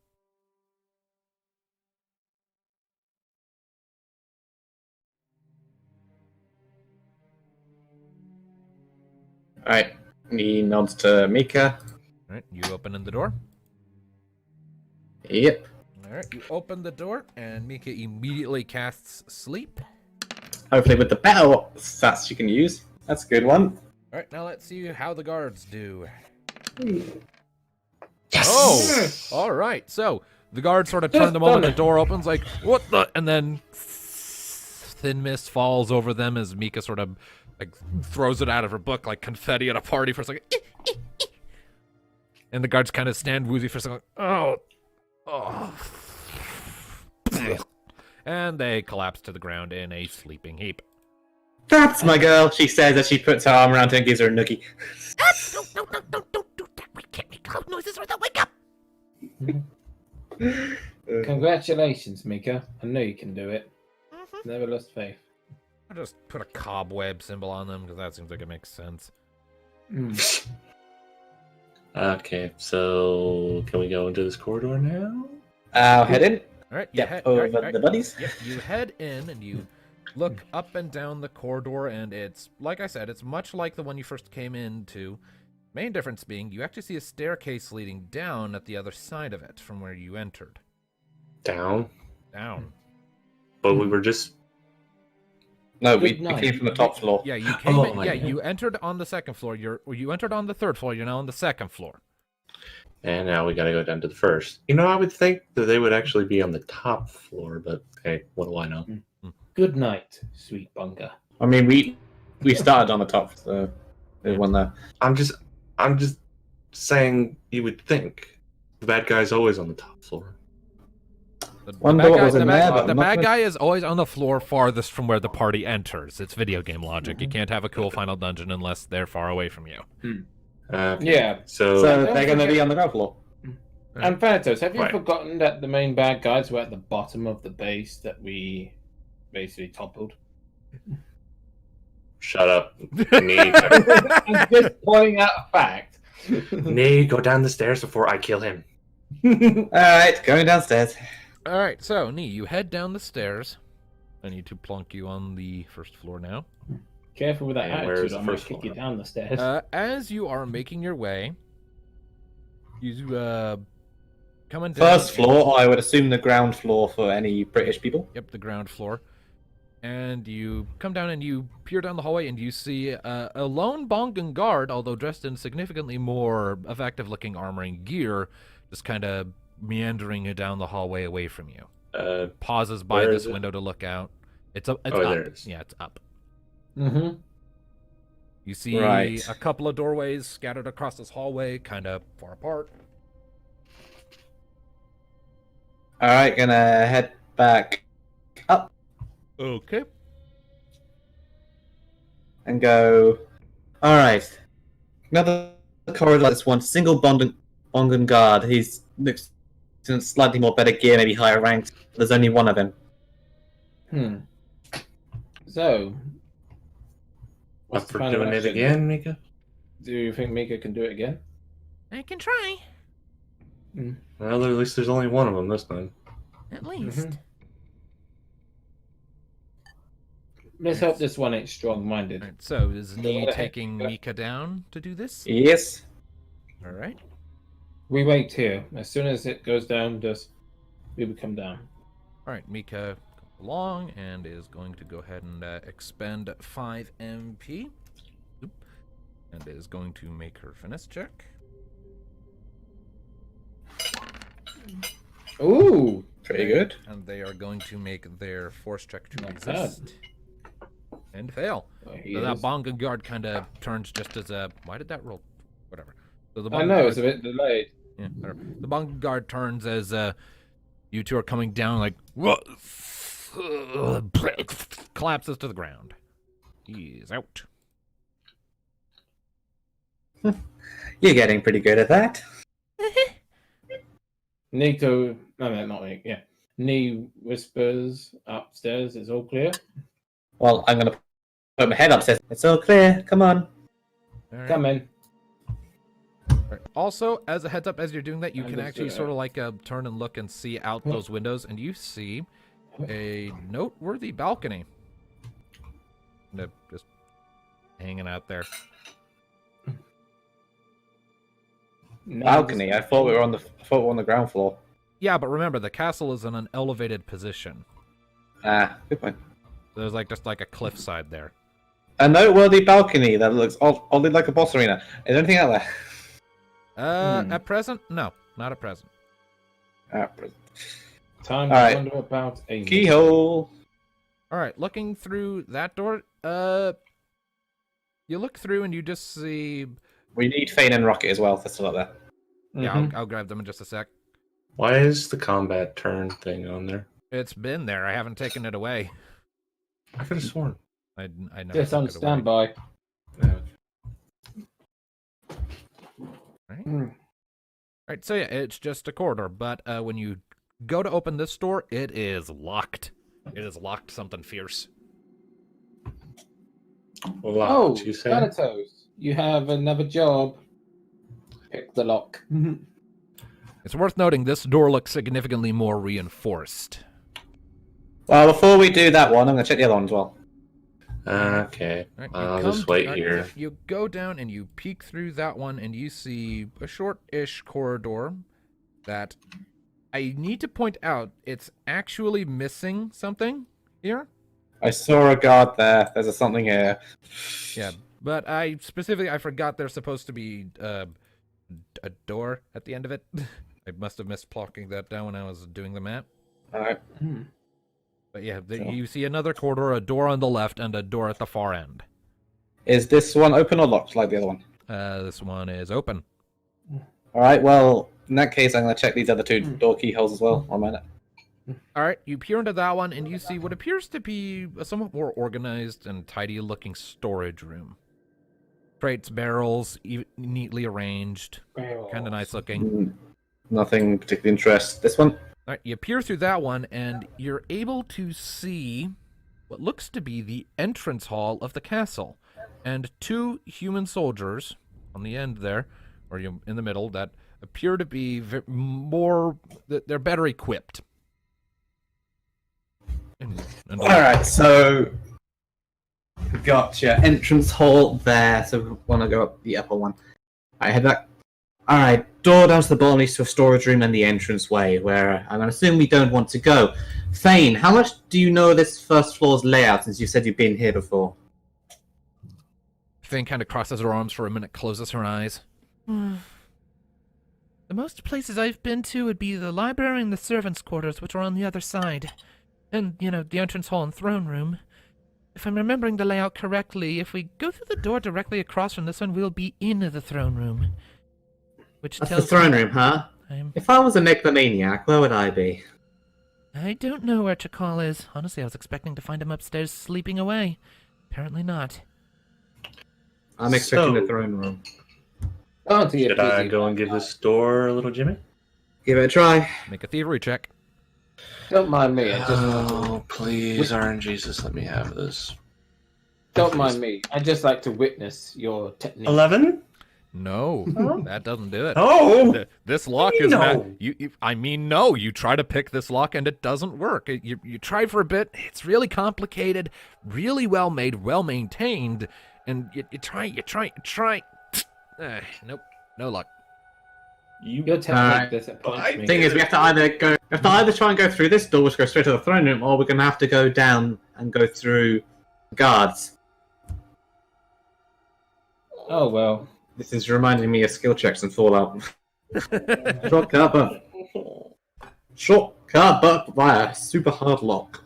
Alright. He nods to Mika. All right, you open in the door. Yep. All right, you open the door, and Mika immediately casts sleep. Hopefully with the better stats you can use. That's a good one. All right, now let's see how the guards do. Yes. Oh, all right. So the guards sort of turn the moment the door opens, like what the, and then thin mist falls over them as Mika sort of like throws it out of her book like confetti at a party for a second. And the guards kind of stand woozy for a second. Oh. And they collapse to the ground in a sleeping heap. That's my girl, she says as she puts her arm around her and gives her a noogie. Don't do that. We can't make loud noises or they'll wake up. Congratulations, Mika. I know you can do it. Never lost faith. I'll just put a cobweb symbol on them because that seems like it makes sense. Okay, so can we go into this corridor now? I'll head in. All right, you Yep, head over all right. the buddies. Yep, you head in and you look up and down the corridor, and it's, like I said, it's much like the one you first came into. Main difference being you actually see a staircase leading down at the other side of it from where you entered. Down. Down. But we were just No, Good we night. came from the top floor. Yeah, you came. Oh, my God. You entered on the second floor. You entered on the third floor. You're now on the second floor. And now we gotta go down to the first. You know, I would think that they would actually be on the top floor, but hey, what do I know? Good night, sweet bunker. I mean, we started on the top, so there's one there. I'm just saying you would think the bad guy's always on the top floor. The Wonder bad what guy, was in there, but the I'm not bad gonna- guy is always on the floor farthest from where the party enters. It's video game logic. You can't have a cool final dungeon unless they're far away from you. Okay. Yeah. So, So they're going to be on the ground floor. And Thanatos, have you Right. forgotten that the main bad guys were at the bottom of the base that we basically toppled? shut up. Nee, I'm just pointing out a fact. Nee, go down the stairs before I kill him. Alright, going downstairs. All right, so Nee, you head down the stairs. I need to plunk you on the first floor now. Careful with that And where's attitude, the I might first kick floor? you down the stairs. As you are making your way, you coming down. First floor, I would assume the ground floor for any British people. Yep, the ground floor. And you come down and you peer down the hallway and you see a lone Bongan guard, although dressed in significantly more effective-looking armor and gear, just kind of meandering down the hallway away from you. Pauses by where this is it? window to look out. It's up. It's Oh, up. there it is. Yeah, it's up. Mm-hmm. You see Right. a couple of doorways scattered across this hallway, kind of far apart. Alright, gonna head back up Okay. and go. Alright. Another corridor, this one. Single Bongan guard. He's looks in slightly more better gear, maybe higher ranked. There's only one of him. So, Up what's the for plan of doing it action? again, Mika? Do you think Mika can do it again? I can try, Well, at least there's only one of them this time. at least. Let's hope this one ain't strong-minded. All right, so is Go Nee ahead. taking Mika down to do this? Yes. All right. We wait here. As soon as it goes down, we would come down. All right, Mika comes along and is going to go ahead and expend 5 MP. Oop. And is going to make her finesse check. Ooh, Pretty good. And they are going to make their force check to Not bad. resist. And fail. So that Bongan guard kind of turns just as a... Why did that roll? Whatever. So the I Bongan know, guard- it's a bit delayed. Yeah, whatever. The Bongan guard turns as you two are coming down like... "What?" Collapses to the ground. He's out. You're getting pretty good at that. Nico, no, not Nico, yeah. Nee whispers upstairs, it's all clear. Well, I'm gonna put my head upstairs. It's all clear. Come on. All right. Come in. Right. Also, as a heads up, as you're doing that, you I can just, actually sort of like turn and look and see out those windows, and you see a noteworthy balcony. Just hanging out there. Balcony. I thought we were on the ground floor. Yeah, but remember, the castle is in an elevated position. Ah, good point. There's just like a cliffside there. A noteworthy balcony that looks oddly like a boss arena. Is there anything out there? At present, no, not at present. Ah, Time All to right. wonder about a keyhole. All right, looking through that door, you look through and you just see. We need Fane and Rocket as well. They're still up there. Yeah, Mhm. I'll grab them in just a sec. Why is the combat turn thing on there? It's been there. I haven't taken it away. I could have sworn. I never Just took on it away. standby. Right. Mm. Right, so yeah, it's just a corridor, but when you go to open this door, it is locked. It is locked something fierce. Locked, Oh, you say? Thanatos, you have another job. Pick the lock. It's worth noting this door looks significantly more reinforced. Well, before we do that one, I'm gonna check the other one as well. Okay. Right, you I'll come just to- wait right, here. You go down and you peek through that one, and you see a short-ish corridor that I need to point out, it's actually missing something here. I saw a guard there. There's a something here. Yeah, but I forgot there's supposed to be a door at the end of it. I must have missed plocking that down when I was doing the map. Alright. But yeah, Sure. you see another corridor, a door on the left, and a door at the far end. Is this one open or locked like the other one? This one is open. Alright, well, in that case, I'm going to check these other two door keyholes as well. 1 minute. All right, you peer into that one, and you see what appears to be a somewhat more organized and tidy-looking storage room. Crates, barrels, neatly arranged, kind of nice looking. Nothing particularly interesting. This one? All right, you peer through that one, and you're able to see what looks to be the entrance hall of the castle, and 2 human soldiers on the end there, or in the middle, that appear to be they're better equipped. Alright, so gotcha. Entrance hall there, so we want to go up the upper one. I had that. Alright, door down to the bottom leads to a storage room and the entrance way, where I'm going to assume we don't want to go. Thane, how much do you know of this first floor's layout, since you said you've been here before? Thane kind of crosses her arms for a minute, closes her eyes. The most places I've been to would be the library and the servants' quarters, which are on the other side. And, the entrance hall and throne room. If I'm remembering the layout correctly, if we go through the door directly across from this one, we'll be in the throne room. Which That's tells the throne me room, huh? I'm... If I was a necromaniac, where would I be? I don't know where Chakal is. Honestly, I was expecting to find him upstairs sleeping away. Apparently not. I'm expecting the throne room. Should I go and give this door a little Jimmy? Give it a try. Make a thievery check. Don't mind me. I just Oh, please, RNGesus, let me have this. don't mind me. I just like to witness your technique. 11? No, that doesn't do it. Oh! This lock is No. not. No. You try to pick this lock and it doesn't work. You try for a bit. It's really complicated, really well made, well maintained, and you try. Nope, no luck. Your technique Alright. disappoints me. Thing is, we have to either try and go through this door, which goes straight to the throne room, or we're going to have to go down and go through guards. Oh well. This is reminding me of skill checks and Fallout. Shortcut, but via super hard lock.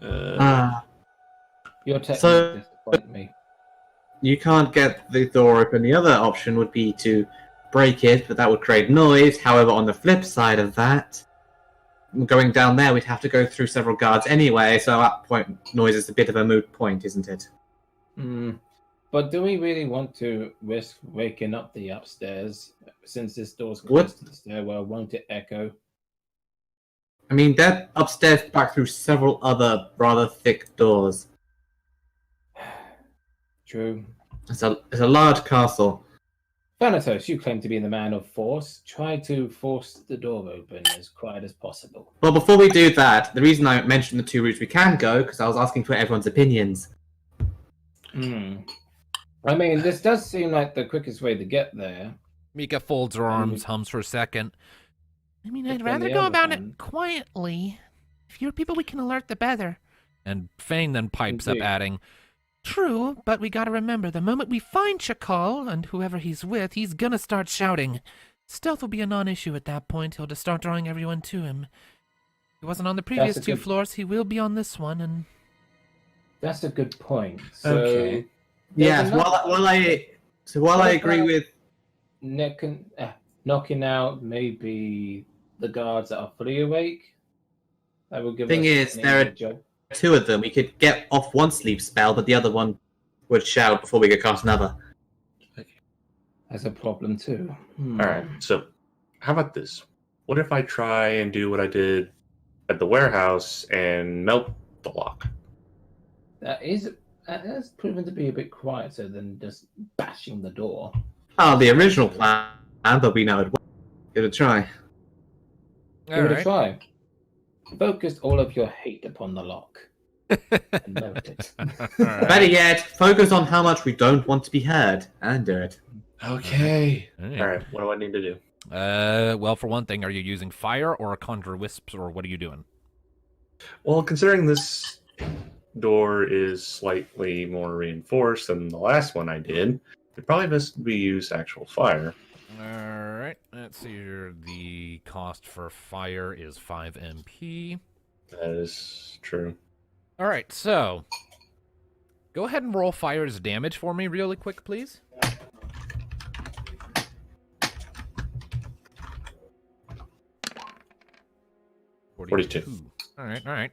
Your technique So- disappoints me. You can't get the door open. The other option would be to break it, but that would create noise. However, on the flip side of that, going down there, we'd have to go through several guards anyway, so at that point, noise is a bit of a moot point, isn't it? But do we really want to risk waking up the upstairs, since this door's close What? to the stairwell? Won't it echo? I mean, they're upstairs back through several other rather thick doors. True. It's a large castle. Thanatos, you claim to be the man of force. Try to force the door open as quiet as possible. Well, before we do that, the reason I mentioned the 2 routes we can go, because I was asking for everyone's opinions. I mean, this does seem like the quickest way to get there. Mika folds her arms, hums for a second. I mean, But I'd then rather the go other about one- it quietly. The fewer people we can alert, the better. And Fane then pipes up, Indeed. adding, True, but we gotta remember, the moment we find Chakal, and whoever he's with, he's gonna start shouting. Stealth will be a non-issue at that point. He'll just start drawing everyone to him. He wasn't on the previous a 2 good- floors, he will be on this one, and... That's a good point. So, Okay. Yes, while I agree with... knocking out maybe the guards that are fully awake. That will give Thing us is, an there easier are job. 2 of them. We could get off one sleep spell, but the other one would shout before we could cast another. That's a problem too. Alright, so how about this? What if I try and do what I did at the warehouse and melt the lock? That has proven to be a bit quieter than just bashing the door. Oh, the original plan, but we know it won't. Give it a try. Give it a try. Focus all of your hate upon the lock. And melt it. Better yet, focus on how much we don't want to be heard, and do it. Okay. Alright. Alright, what do I need to do? well, for one thing, are you using fire or conjure wisps, or what are you doing? Well, considering this door is slightly more reinforced than the last one I did, it probably best be use actual fire. Alright, let's see here. The cost for fire is 5 MP. That is true. Alright, so go ahead and roll fire's damage for me really quick, please. $42. Alright.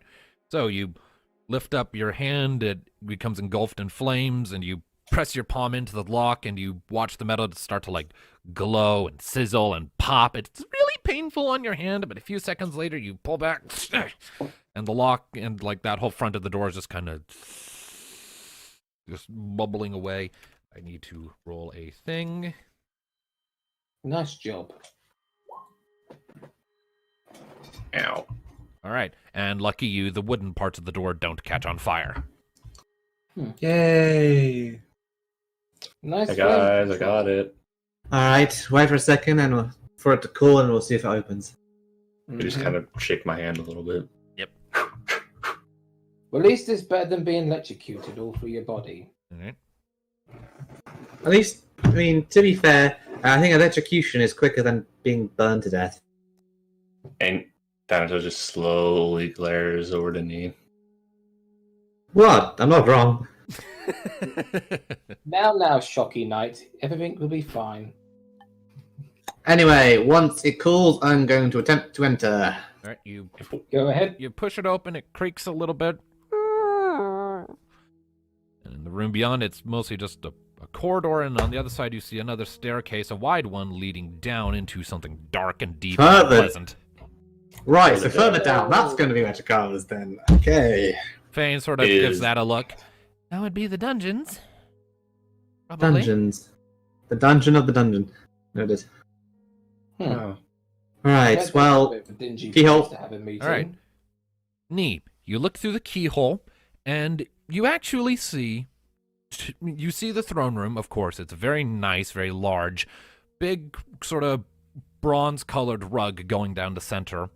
So you lift up your hand, it becomes engulfed in flames, and you press your palm into the lock, and you watch the metal start to like glow and sizzle and pop. It's really painful on your hand, but a few seconds later you pull back, and the lock and like that whole front of the door is just kind of just bubbling away. I need to roll a thing. Nice job. Ow. All right, and lucky you, the wooden parts of the door don't catch on fire. Yay! Nice. Hey guys, I got it. Alright, wait for a second and for it to cool and we'll see if it opens. I just kind of shake my hand a little bit. Well, at least it's better than being electrocuted all through your body. All right. At least, I mean, to be fair, I think electrocution is quicker than being burned to death. And Thanatos just slowly glares over to me. What? I'm not wrong. Now, Shocky Knight. Everything will be fine. Anyway, once it cools, I'm going to attempt to enter. All right, you Go ahead. You push it open, it creaks a little bit. And in the room beyond, it's mostly just a corridor, and on the other side you see another staircase, a wide one, leading down into something dark and deep and Further. unpleasant. Right, so further down, that's going to be Metricalas then. Okay. Fane sort of gives that a look. That would be the dungeons. Probably. Dungeons. The dungeon of the dungeon. Noted. Oh. Right, well, keyhole. To have a meeting. All right. Neat. You look through the keyhole, and you actually see... You see the throne room, of course. It's very nice, very large. Big, sort of bronze-colored rug going down the center.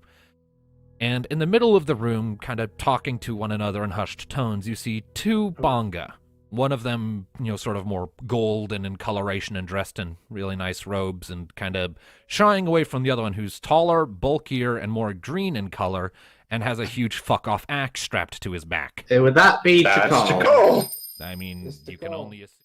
And in the middle of the room, kind of talking to one another in hushed tones, you see two Bonga. One of them, sort of more golden in coloration and dressed in really nice robes and kind of shying away from the other one who's taller, bulkier, and more green in color and has a huge fuck-off axe strapped to his back. Would that be That's Chakal? Chakal! I mean, It's the you can goal. only assume.